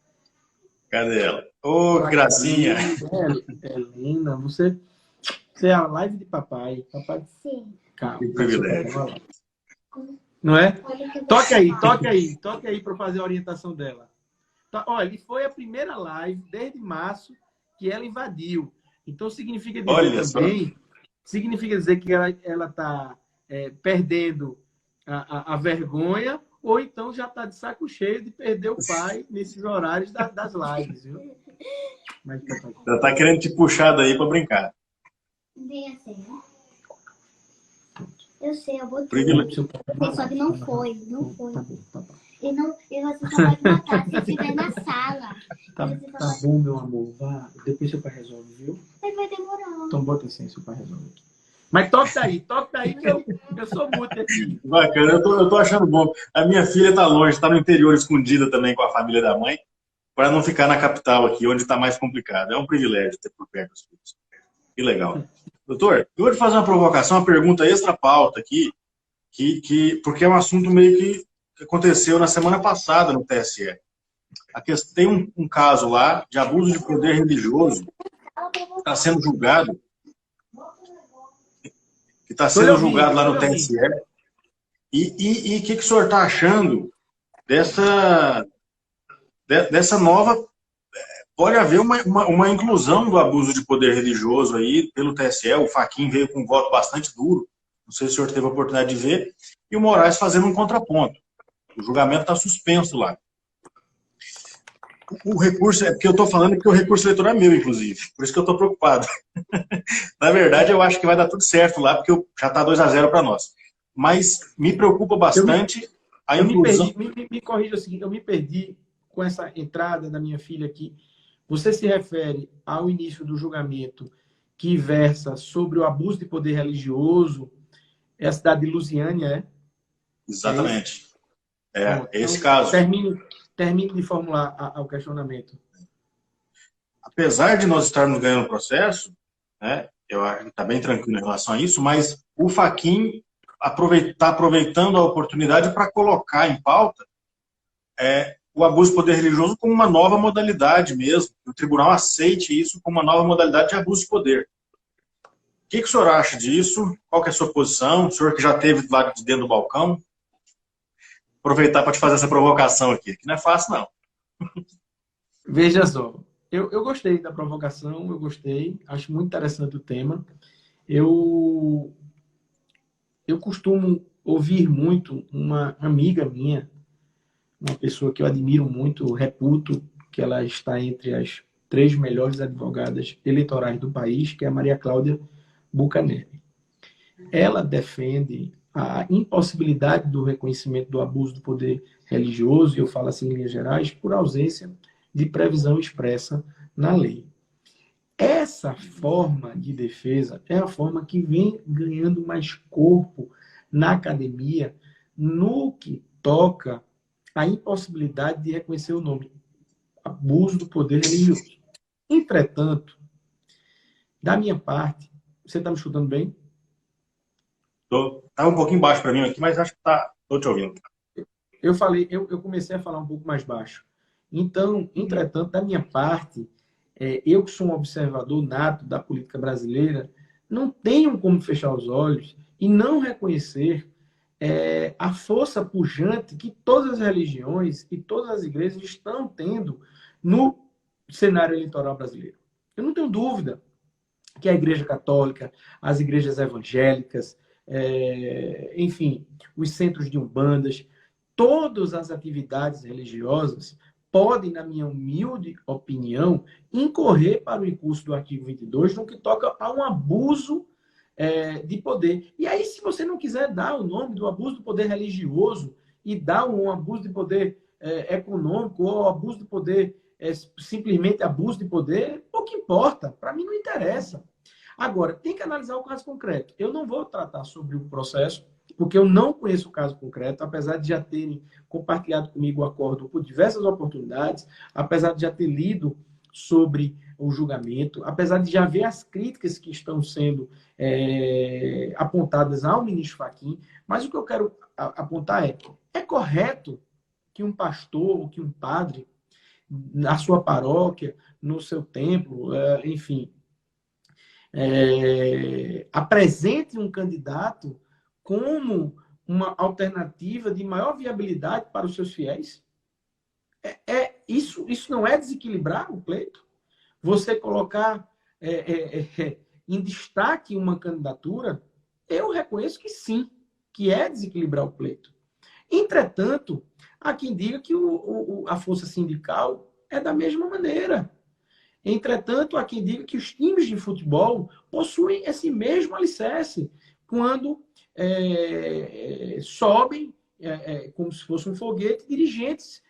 A: Cadê ela? Ô, gracinha!
B: Helena, você é a live de papai. Papai, sim. Calma.
A: Que privilégio.
B: Não é? Toque aí para fazer a orientação dela. Olha, foi a primeira live desde março que ela invadiu. Então significa dizer que ela está perdendo a vergonha, ou então já está de saco cheio de perder o pai nesses horários das lives, viu? Mas,
A: já está querendo te puxar daí para brincar.
C: Vem assim, né? Eu sei, eu botei.
A: Privilégio.
C: Só que não foi.
B: Tá bom.
C: E você só pode matar se estiver na sala.
B: Tá bom, meu amor. Vá. Depois seu pai resolve, viu?
C: Ele vai demorar.
B: Então bota assim, seu pai resolve. Mas toca aí que eu sou muito aqui.
A: Bacana, eu tô achando bom. A minha filha tá longe, tá no interior, escondida também com a família da mãe, para não ficar na capital aqui, onde está mais complicado. É um privilégio ter por perto os filhos. Que legal. Doutor, eu vou te fazer uma provocação, uma pergunta extra-pauta aqui, porque é um assunto meio que aconteceu na semana passada no TSE. Tem um caso lá de abuso de poder religioso que está sendo julgado. Que está sendo julgado lá no TSE. E o que o senhor está achando dessa nova... Pode haver uma inclusão do abuso de poder religioso aí pelo TSE. O Fachin veio com um voto bastante duro. Não sei se o senhor teve a oportunidade de ver. E o Moraes fazendo um contraponto. O julgamento está suspenso lá. O recurso, porque eu estou falando que o recurso eleitoral é meu, inclusive. Por isso que eu estou preocupado. Na verdade, eu acho que vai dar tudo certo lá, porque já está 2-0 para nós. Mas me preocupa bastante a inclusão.
B: Me corrija o seguinte, eu me perdi com essa entrada da minha filha aqui, você se refere ao início do julgamento que versa sobre o abuso de poder religioso, é a cidade de Lusiânia, é?
A: Exatamente.
B: Pronto,
A: Esse
B: então,
A: caso.
B: termine de formular o questionamento.
A: Apesar de nós estarmos ganhando o processo, né, eu acho que está bem tranquilo em relação a isso, mas o Fachin está aproveitando a oportunidade para colocar em pauta o abuso de poder religioso como uma nova modalidade mesmo. Que o tribunal aceite isso como uma nova modalidade de abuso de poder. O que o senhor acha disso? Qual que é a sua posição? O senhor que já esteve lá de dentro do balcão? Aproveitar para te fazer essa provocação aqui, que não é fácil, não.
B: Veja só, eu gostei da provocação, eu gostei, acho muito interessante o tema. Eu costumo ouvir muito uma amiga minha, uma pessoa que eu admiro muito, reputo, que ela está entre as 3 melhores advogadas eleitorais do país, que é a Maria Cláudia Bucanelli. Ela defende a impossibilidade do reconhecimento do abuso do poder religioso, e eu falo assim em linhas gerais, por ausência de previsão expressa na lei. Essa forma de defesa é a forma que vem ganhando mais corpo na academia no que toca à impossibilidade de reconhecer o nome abuso do poder religioso. Entretanto, da minha parte, você está me escutando bem?
A: Tá um pouquinho baixo para mim aqui, mas acho que estou te ouvindo.
B: Eu comecei a falar um pouco mais baixo. Então, entretanto, da minha parte, eu que sou um observador nato da política brasileira, não tenho como fechar os olhos e não reconhecer a força pujante que todas as religiões e todas as igrejas estão tendo no cenário eleitoral brasileiro. Eu não tenho dúvida que a Igreja Católica, as igrejas evangélicas, enfim, os centros de umbandas, todas as atividades religiosas podem, na minha humilde opinião, incorrer para o incurso do artigo 22 no que toca a um abuso de poder. E aí, se você não quiser dar o nome do abuso do poder religioso e dar um abuso de poder econômico ou abuso de poder, simplesmente abuso de poder, pouco importa. Para mim não interessa. Agora, tem que analisar o caso concreto. Eu não vou tratar sobre o processo, porque eu não conheço o caso concreto, apesar de já terem compartilhado comigo o acordo por diversas oportunidades, apesar de já ter lido sobre o julgamento, apesar de já ver as críticas que estão sendo apontadas ao ministro Fachin, mas o que eu quero apontar é correto que um pastor ou que um padre, na sua paróquia, no seu templo, enfim, apresente um candidato como uma alternativa de maior viabilidade para os seus fiéis? Isso não é desequilibrar o pleito? Você colocar em destaque uma candidatura, eu reconheço que sim, que é desequilibrar o pleito. Entretanto, há quem diga que a força sindical é da mesma maneira. Entretanto, há quem diga que os times de futebol possuem esse mesmo alicerce quando sobem, como se fosse um foguete, dirigentes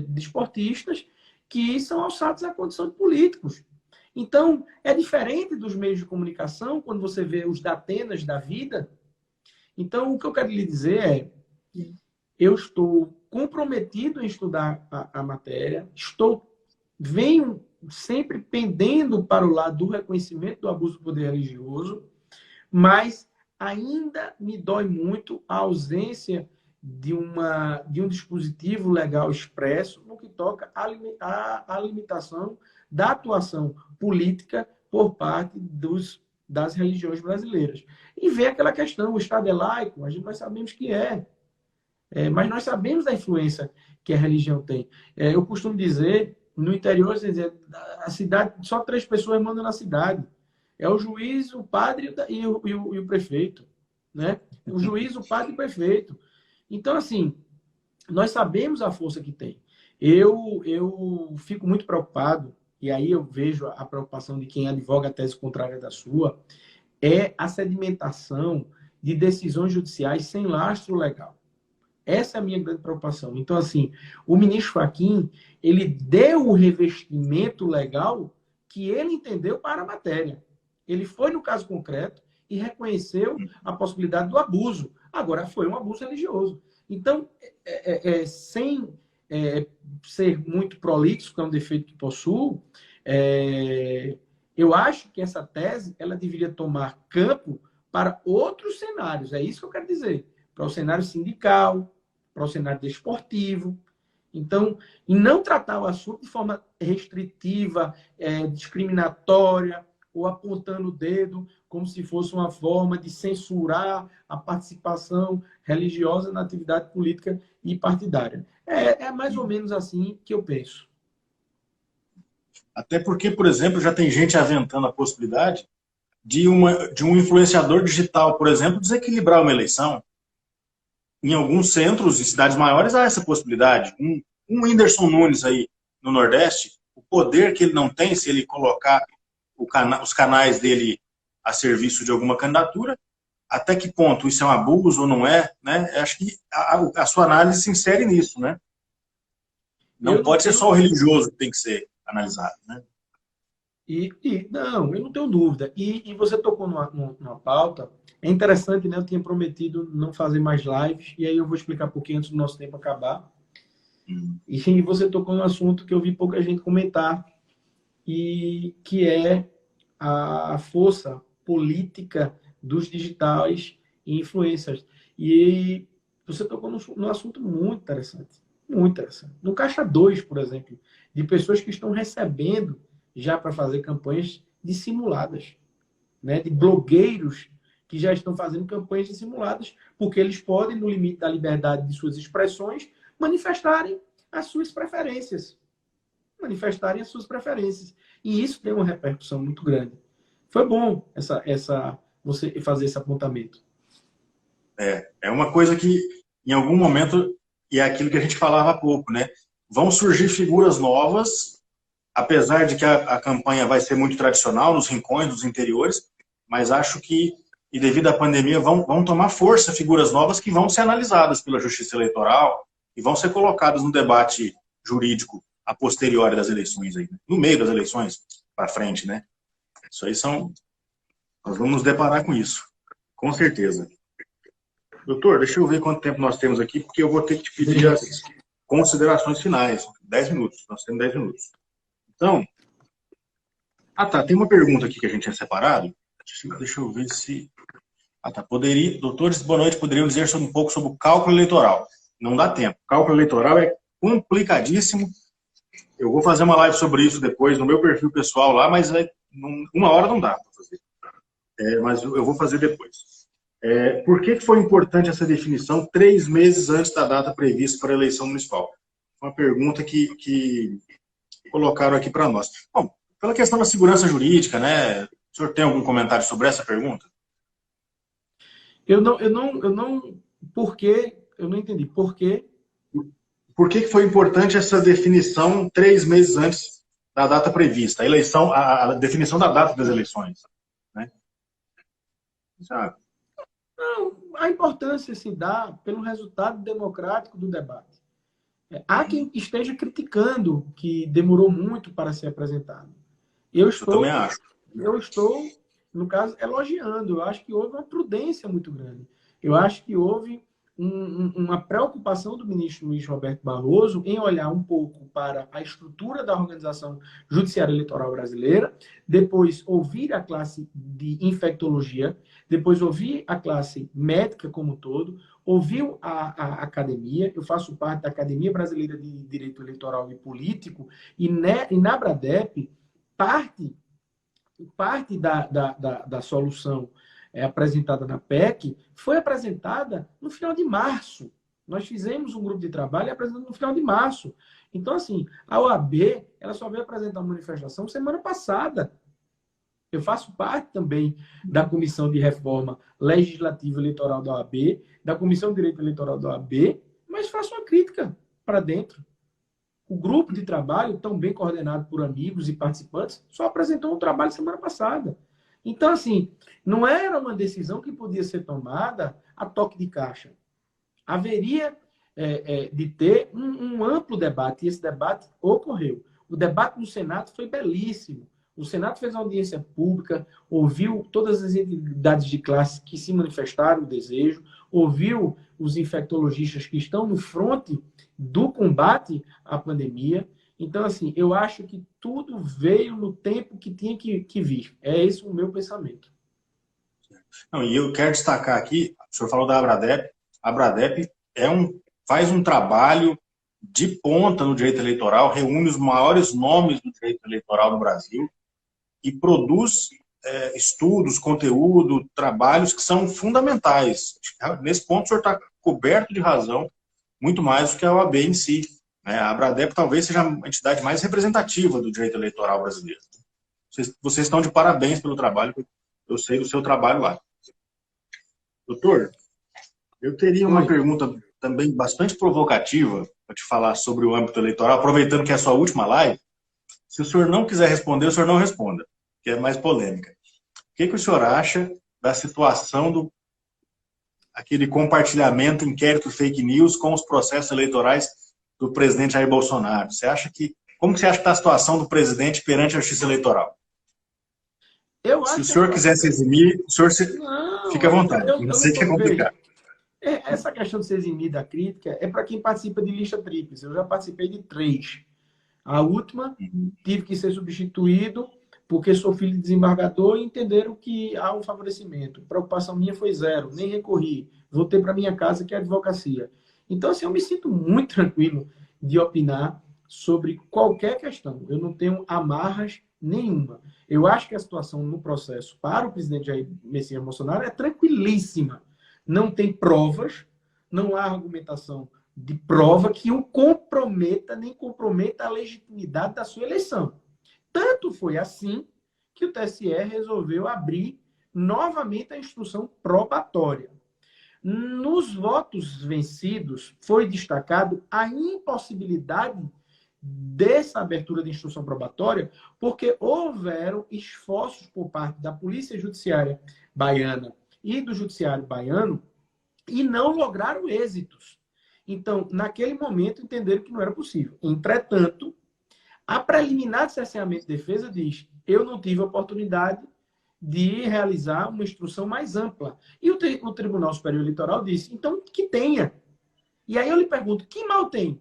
B: desportistas que são alçados à condição de políticos. Então, é diferente dos meios de comunicação, quando você vê os Datenas da vida. Então, o que eu quero lhe dizer é, eu estou comprometido em estudar a matéria, venho sempre pendendo para o lado do reconhecimento do abuso do poder religioso, mas ainda me dói muito a ausência de um dispositivo legal expresso no que toca à limitação da atuação política por parte das religiões brasileiras. E vem aquela questão, o Estado é laico, nós sabemos que mas nós sabemos da influência que a religião tem. Eu costumo dizer, no interior, a cidade, só 3 pessoas mandam na cidade. É o juiz, o padre e o prefeito. Né? O juiz, o padre e o prefeito. Então, assim, nós sabemos a força que tem. Eu fico muito preocupado, e aí eu vejo a preocupação de quem advoga a tese contrária da sua, é a sedimentação de decisões judiciais sem lastro legal. Essa é a minha grande preocupação. Então, assim, o ministro Fachin, ele deu o revestimento legal que ele entendeu para a matéria. Ele foi no caso concreto e reconheceu a possibilidade do abuso. Agora, foi um abuso religioso. Então, sem ser muito prolixo, que é um defeito que possuo, eu acho que essa tese ela deveria tomar campo para outros cenários. É isso que eu quero dizer. Para o cenário sindical, para o cenário desportivo. Então, e não tratar o assunto de forma restritiva, discriminatória, ou apontando o dedo como se fosse uma forma de censurar a participação religiosa na atividade política e partidária. É mais ou menos assim que eu penso.
A: Até porque, por exemplo, já tem gente aventando a possibilidade de um influenciador digital, por exemplo, desequilibrar uma eleição. Em alguns centros, em cidades maiores, há essa possibilidade. Um Whindersson Nunes aí no Nordeste, o poder que ele não tem se ele colocar os canais dele a serviço de alguma candidatura, até que ponto isso é um abuso ou não é, né? Acho que a sua análise se insere nisso, né? Não pode ser só o religioso que tem que ser analisado, né?
B: Não, eu não tenho dúvida. E você tocou numa pauta. É interessante, né? Eu tinha prometido não fazer mais lives, e aí eu vou explicar um pouquinho antes do nosso tempo acabar. E você tocou num assunto que eu vi pouca gente comentar, e que é a força política dos digitais e influencers. E você tocou num assunto muito interessante. Muito interessante. No Caixa 2, por exemplo, de pessoas que estão recebendo já para fazer campanhas dissimuladas, né? De blogueiros que já estão fazendo campanhas dissimuladas, porque eles podem, no limite da liberdade de suas expressões, manifestarem as suas preferências. Manifestarem as suas preferências. E isso tem uma repercussão muito grande. Foi bom você fazer esse apontamento.
A: É uma coisa que, em algum momento, e é aquilo que a gente falava há pouco, né? Vão surgir figuras novas, apesar de que a campanha vai ser muito tradicional, nos rincões, nos interiores, mas acho que, e devido à pandemia, vão tomar força figuras novas que vão ser analisadas pela Justiça Eleitoral e vão ser colocadas no debate jurídico a posteriori das eleições, aí, no meio das eleições, para frente, né? Isso aí nós vamos nos deparar com isso, com certeza. Doutor, deixa eu ver quanto tempo nós temos aqui, porque eu vou ter que te pedir as considerações finais. 10 minutos, nós temos 10 minutos. Então, tem uma pergunta aqui que a gente tinha separado. Deixa eu ver se... doutores, boa noite, poderiam dizer um pouco sobre o cálculo eleitoral. Não dá tempo. O cálculo eleitoral é complicadíssimo. Eu vou fazer uma live sobre isso depois no meu perfil pessoal lá, mas uma hora não dá para fazer. Mas eu vou fazer depois. Por que foi importante essa definição 3 meses antes da data prevista para a eleição municipal? Uma pergunta que colocaram aqui para nós. Bom, pela questão da segurança jurídica, né? O senhor tem algum comentário sobre essa pergunta?
B: Por quê? Eu não entendi. Por quê?
A: Por que foi importante essa definição 3 meses antes da data prevista? A definição da data das eleições, né?
B: Não, a importância se dá pelo resultado democrático do debate. Há quem esteja criticando que demorou muito para ser apresentado. Eu também acho. Eu estou, no caso, elogiando. Eu acho que houve uma prudência muito grande. Eu acho que houve uma preocupação do ministro Luiz Roberto Barroso em olhar um pouco para a estrutura da organização judiciária eleitoral brasileira, depois ouvir a classe de infectologia, depois ouvir a classe médica como um todo, ouviu a academia. Eu faço parte da Academia Brasileira de Direito Eleitoral e Político, e na Abradep, parte da solução apresentada na PEC foi apresentada no final de março. Nós fizemos um grupo de trabalho e apresentamos no final de março. Então, assim, a OAB ela só veio apresentar uma manifestação semana passada. Eu faço parte também da Comissão de Reforma Legislativa Eleitoral da OAB, da Comissão de Direito Eleitoral da OAB, mas faço uma crítica para dentro. O grupo de trabalho, tão bem coordenado por amigos e participantes, só apresentou um trabalho semana passada. Então, assim, não era uma decisão que podia ser tomada a toque de caixa. Haveria de ter um amplo debate, e esse debate ocorreu. O debate no Senado foi belíssimo. O Senado fez uma audiência pública, ouviu todas as entidades de classe que se manifestaram o desejo, ouviu os infectologistas que estão no fronte do combate à pandemia. Então, assim, eu acho que tudo veio no tempo que tinha que vir. É esse o meu pensamento.
A: Não, e eu quero destacar aqui, o senhor falou da Abradep. A Abradep faz um trabalho de ponta no direito eleitoral, reúne os maiores nomes do direito eleitoral no Brasil e produz estudos, conteúdo, trabalhos que são fundamentais. Nesse ponto, o senhor está coberto de razão, muito mais do que a OAB em si. Né? A Abradep talvez seja a entidade mais representativa do direito eleitoral brasileiro. Vocês estão de parabéns pelo trabalho, eu sei do seu trabalho lá. Doutor, eu teria uma pergunta também bastante provocativa para te falar sobre o âmbito eleitoral, aproveitando que é a sua última live. Se o senhor não quiser responder, o senhor não responda, que é mais polêmica. O que o senhor acha da situação aquele compartilhamento, inquérito fake news com os processos eleitorais do presidente Jair Bolsonaro? Como você acha que está a situação do presidente perante a justiça eleitoral? Se o senhor quiser se eximir, o senhor fica à vontade. Eu sei que é complicado.
B: Essa questão de se eximir da crítica é para quem participa de lista tríplice. Eu já participei de 3. A última, tive que ser substituído porque sou filho de desembargador e entenderam que há um favorecimento. A preocupação minha foi 0, nem recorri. Voltei para minha casa, que é a advocacia. Então, assim, eu me sinto muito tranquilo de opinar sobre qualquer questão. Eu não tenho amarras nenhuma. Eu acho que a situação no processo para o presidente Jair Messias Bolsonaro é tranquilíssima. Não tem provas, não há argumentação de prova que o comprometa, nem comprometa a legitimidade da sua eleição. Tanto foi assim que o TSE resolveu abrir novamente a instrução probatória. Nos votos vencidos, foi destacado a impossibilidade dessa abertura de instrução probatória, porque houveram esforços por parte da Polícia Judiciária baiana e do Judiciário baiano e não lograram êxitos. Então, naquele momento, entenderam que não era possível. Entretanto, a preliminar de cerceamento de defesa diz: eu não tive a oportunidade de realizar uma instrução mais ampla. E o Tribunal Superior Eleitoral disse: então, que tenha. E aí eu lhe pergunto: que mal tem?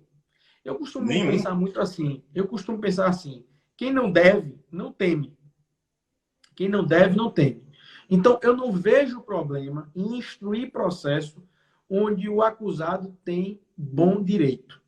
B: Eu costumo pensar muito assim. Eu costumo pensar assim: quem não deve, não teme. Quem não deve, não teme. Então, eu não vejo problema em instruir processo onde o acusado tem bom direito.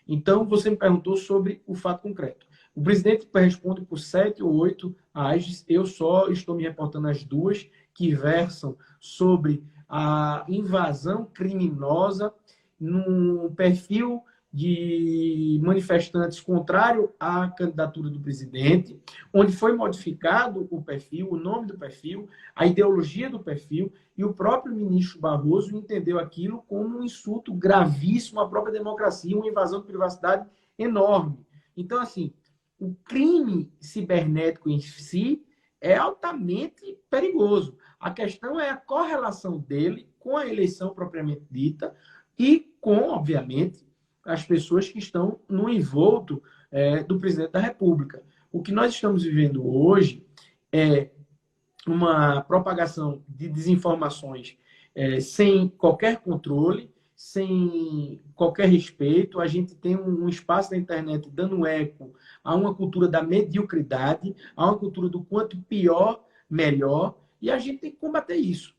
B: Então, você me perguntou sobre o fato concreto. O presidente responde por 7 ou 8 AGs. Eu só estou me reportando as 2 que versam sobre a invasão criminosa num perfil de manifestantes contrário à candidatura do presidente, onde foi modificado o perfil, o nome do perfil, a ideologia do perfil, e o próprio ministro Barroso entendeu aquilo como um insulto gravíssimo à própria democracia, uma invasão de privacidade enorme. Então, assim, o crime cibernético em si é altamente perigoso. A questão é a correlação dele com a eleição propriamente dita e com, obviamente, as pessoas que estão no envolto do presidente da República. O que nós estamos vivendo hoje é uma propagação de desinformações sem qualquer controle, sem qualquer respeito. A gente tem um espaço na internet dando eco a uma cultura da mediocridade, a uma cultura do quanto pior, melhor, e a gente tem que combater isso.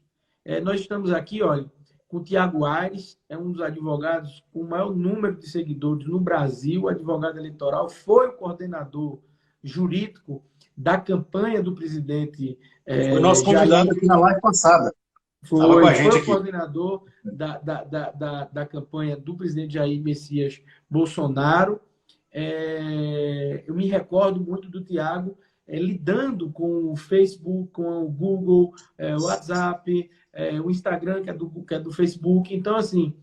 B: Nós estamos aqui, olha, com o Tiago Aires, é um dos advogados com o maior número de seguidores no Brasil, advogado eleitoral, foi o coordenador jurídico da campanha do presidente.
A: Foi nosso convidado aqui na live passada.
B: Foi o coordenador da campanha do presidente Jair Messias Bolsonaro. Eu me recordo muito do Tiago lidando com o Facebook, com o Google, o WhatsApp, o Instagram, que é do Facebook. Então, assim,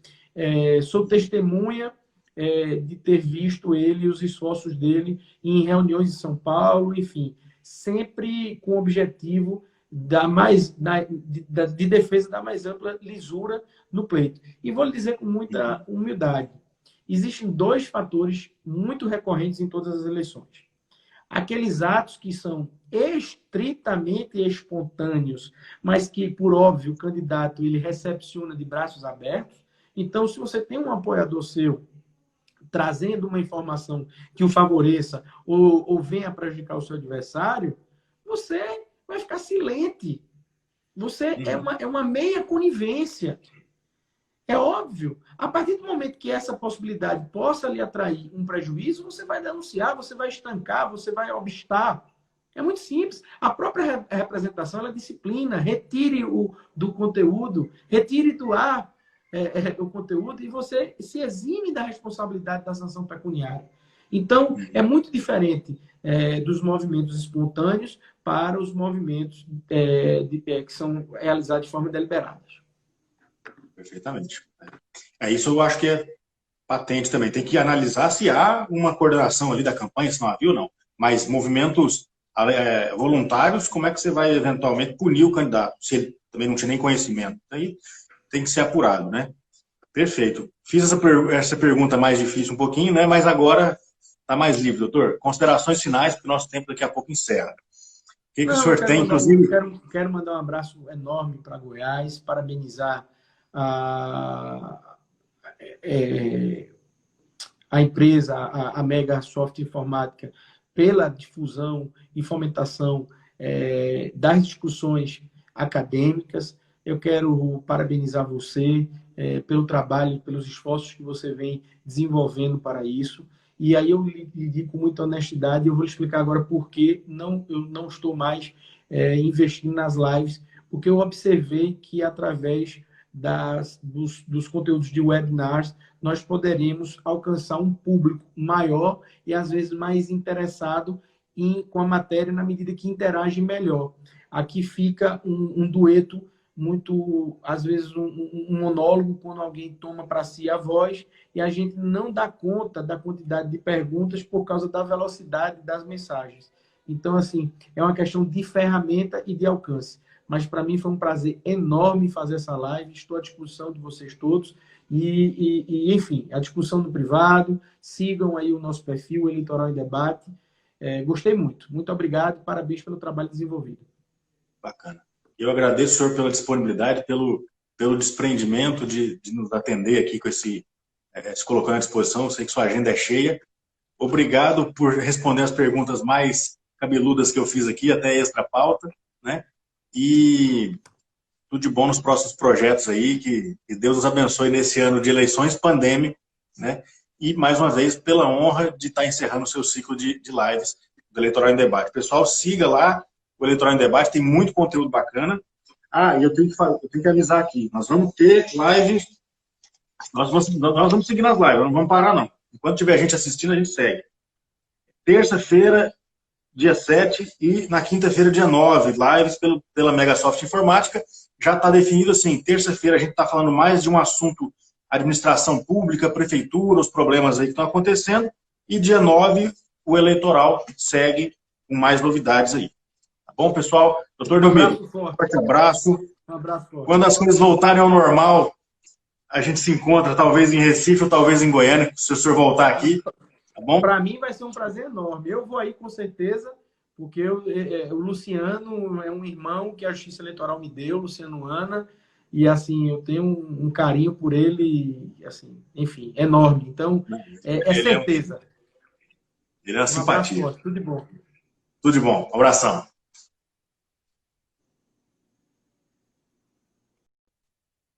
B: sou testemunha de ter visto ele e os esforços dele em reuniões em São Paulo, enfim, sempre com o objetivo de defesa da mais ampla lisura no pleito. E vou lhe dizer com muita humildade, existem dois fatores muito recorrentes em todas as eleições. Aqueles atos que são estritamente espontâneos, mas que, por óbvio, o candidato ele recepciona de braços abertos. Então, se você tem um apoiador seu trazendo uma informação que o favoreça ou venha prejudicar o seu adversário, você vai ficar silente. Você é uma meia conivência. É óbvio. A partir do momento que essa possibilidade possa lhe atrair um prejuízo, você vai denunciar, você vai estancar, você vai obstar. É muito simples. A própria representação ela disciplina. Retire do conteúdo, retire do ar o conteúdo e você se exime da responsabilidade da sanção pecuniária. Então, é muito diferente dos movimentos espontâneos para os movimentos que são realizados de forma deliberada.
A: Perfeitamente. Isso eu acho que é patente também. Tem que analisar se há uma coordenação ali da campanha, se não havia ou não. Mas movimentos voluntários, como é que você vai eventualmente punir o candidato, se ele também não tinha nem conhecimento? Aí tem que ser apurado, né? Perfeito. Fiz essa pergunta mais difícil um pouquinho, né? Mas agora está mais livre, doutor. Considerações finais, porque o nosso tempo daqui a pouco encerra. O que o senhor tem, inclusive?
B: Quero mandar um abraço enorme para Goiás, parabenizar a empresa, a Mega Soft Informática, pela difusão e fomentação das discussões acadêmicas. Eu quero parabenizar você pelo trabalho, pelos esforços que você vem desenvolvendo para isso. E aí eu lhe digo com muita honestidade, eu vou explicar agora por que eu não estou mais investindo nas lives, porque eu observei que através dos conteúdos de webinars, nós poderemos alcançar um público maior e, às vezes, mais interessado com a matéria na medida que interage melhor. Aqui fica um dueto muito, às vezes, um monólogo, quando alguém toma para si a voz e a gente não dá conta da quantidade de perguntas por causa da velocidade das mensagens. Então, assim, é uma questão de ferramenta e de alcance. Mas para mim foi um prazer enorme fazer essa live. Estou à disposição de vocês todos. Enfim, à disposição do privado. Sigam aí o nosso perfil, Eleitoral em Debate. Gostei muito. Muito obrigado e parabéns pelo trabalho desenvolvido.
A: Bacana. Eu agradeço, senhor, pela disponibilidade, pelo desprendimento de nos atender aqui com se colocando à disposição. Eu sei que sua agenda é cheia. Obrigado por responder as perguntas mais cabeludas que eu fiz aqui, até extra pauta, né? E tudo de bom nos próximos projetos aí, que Deus nos abençoe nesse ano de eleições pandêmico, né? E, mais uma vez, pela honra de estar encerrando o seu ciclo de lives do Eleitoral em Debate. Pessoal, siga lá o Eleitoral em Debate, tem muito conteúdo bacana. E eu tenho que avisar aqui, nós vamos ter lives, nós vamos seguir nas lives, não vamos parar não. Enquanto tiver gente assistindo, a gente segue. Terça-feira, dia 7 e na quinta-feira, dia 9, lives pela Megasoft Informática. Já está definido assim, terça-feira a gente está falando mais de um assunto administração pública, prefeitura, os problemas aí que estão acontecendo, e dia 9 o eleitoral segue com mais novidades aí. Tá bom, pessoal? Doutor Delmiro, forte abraço.
B: Um abraço forte.
A: Quando as coisas voltarem ao normal, a gente se encontra talvez em Recife ou talvez em Goiânia, se o senhor voltar aqui. Tá bom?
B: Para mim vai ser um prazer enorme. Eu vou aí com certeza, porque o Luciano é um irmão que a Justiça Eleitoral me deu, Luciano Ana, e assim, eu tenho um carinho por ele, assim, enfim, enorme. Então, é certeza.
A: Ele é uma simpatia.
B: Tudo de bom.
A: Tudo de bom. Um abração.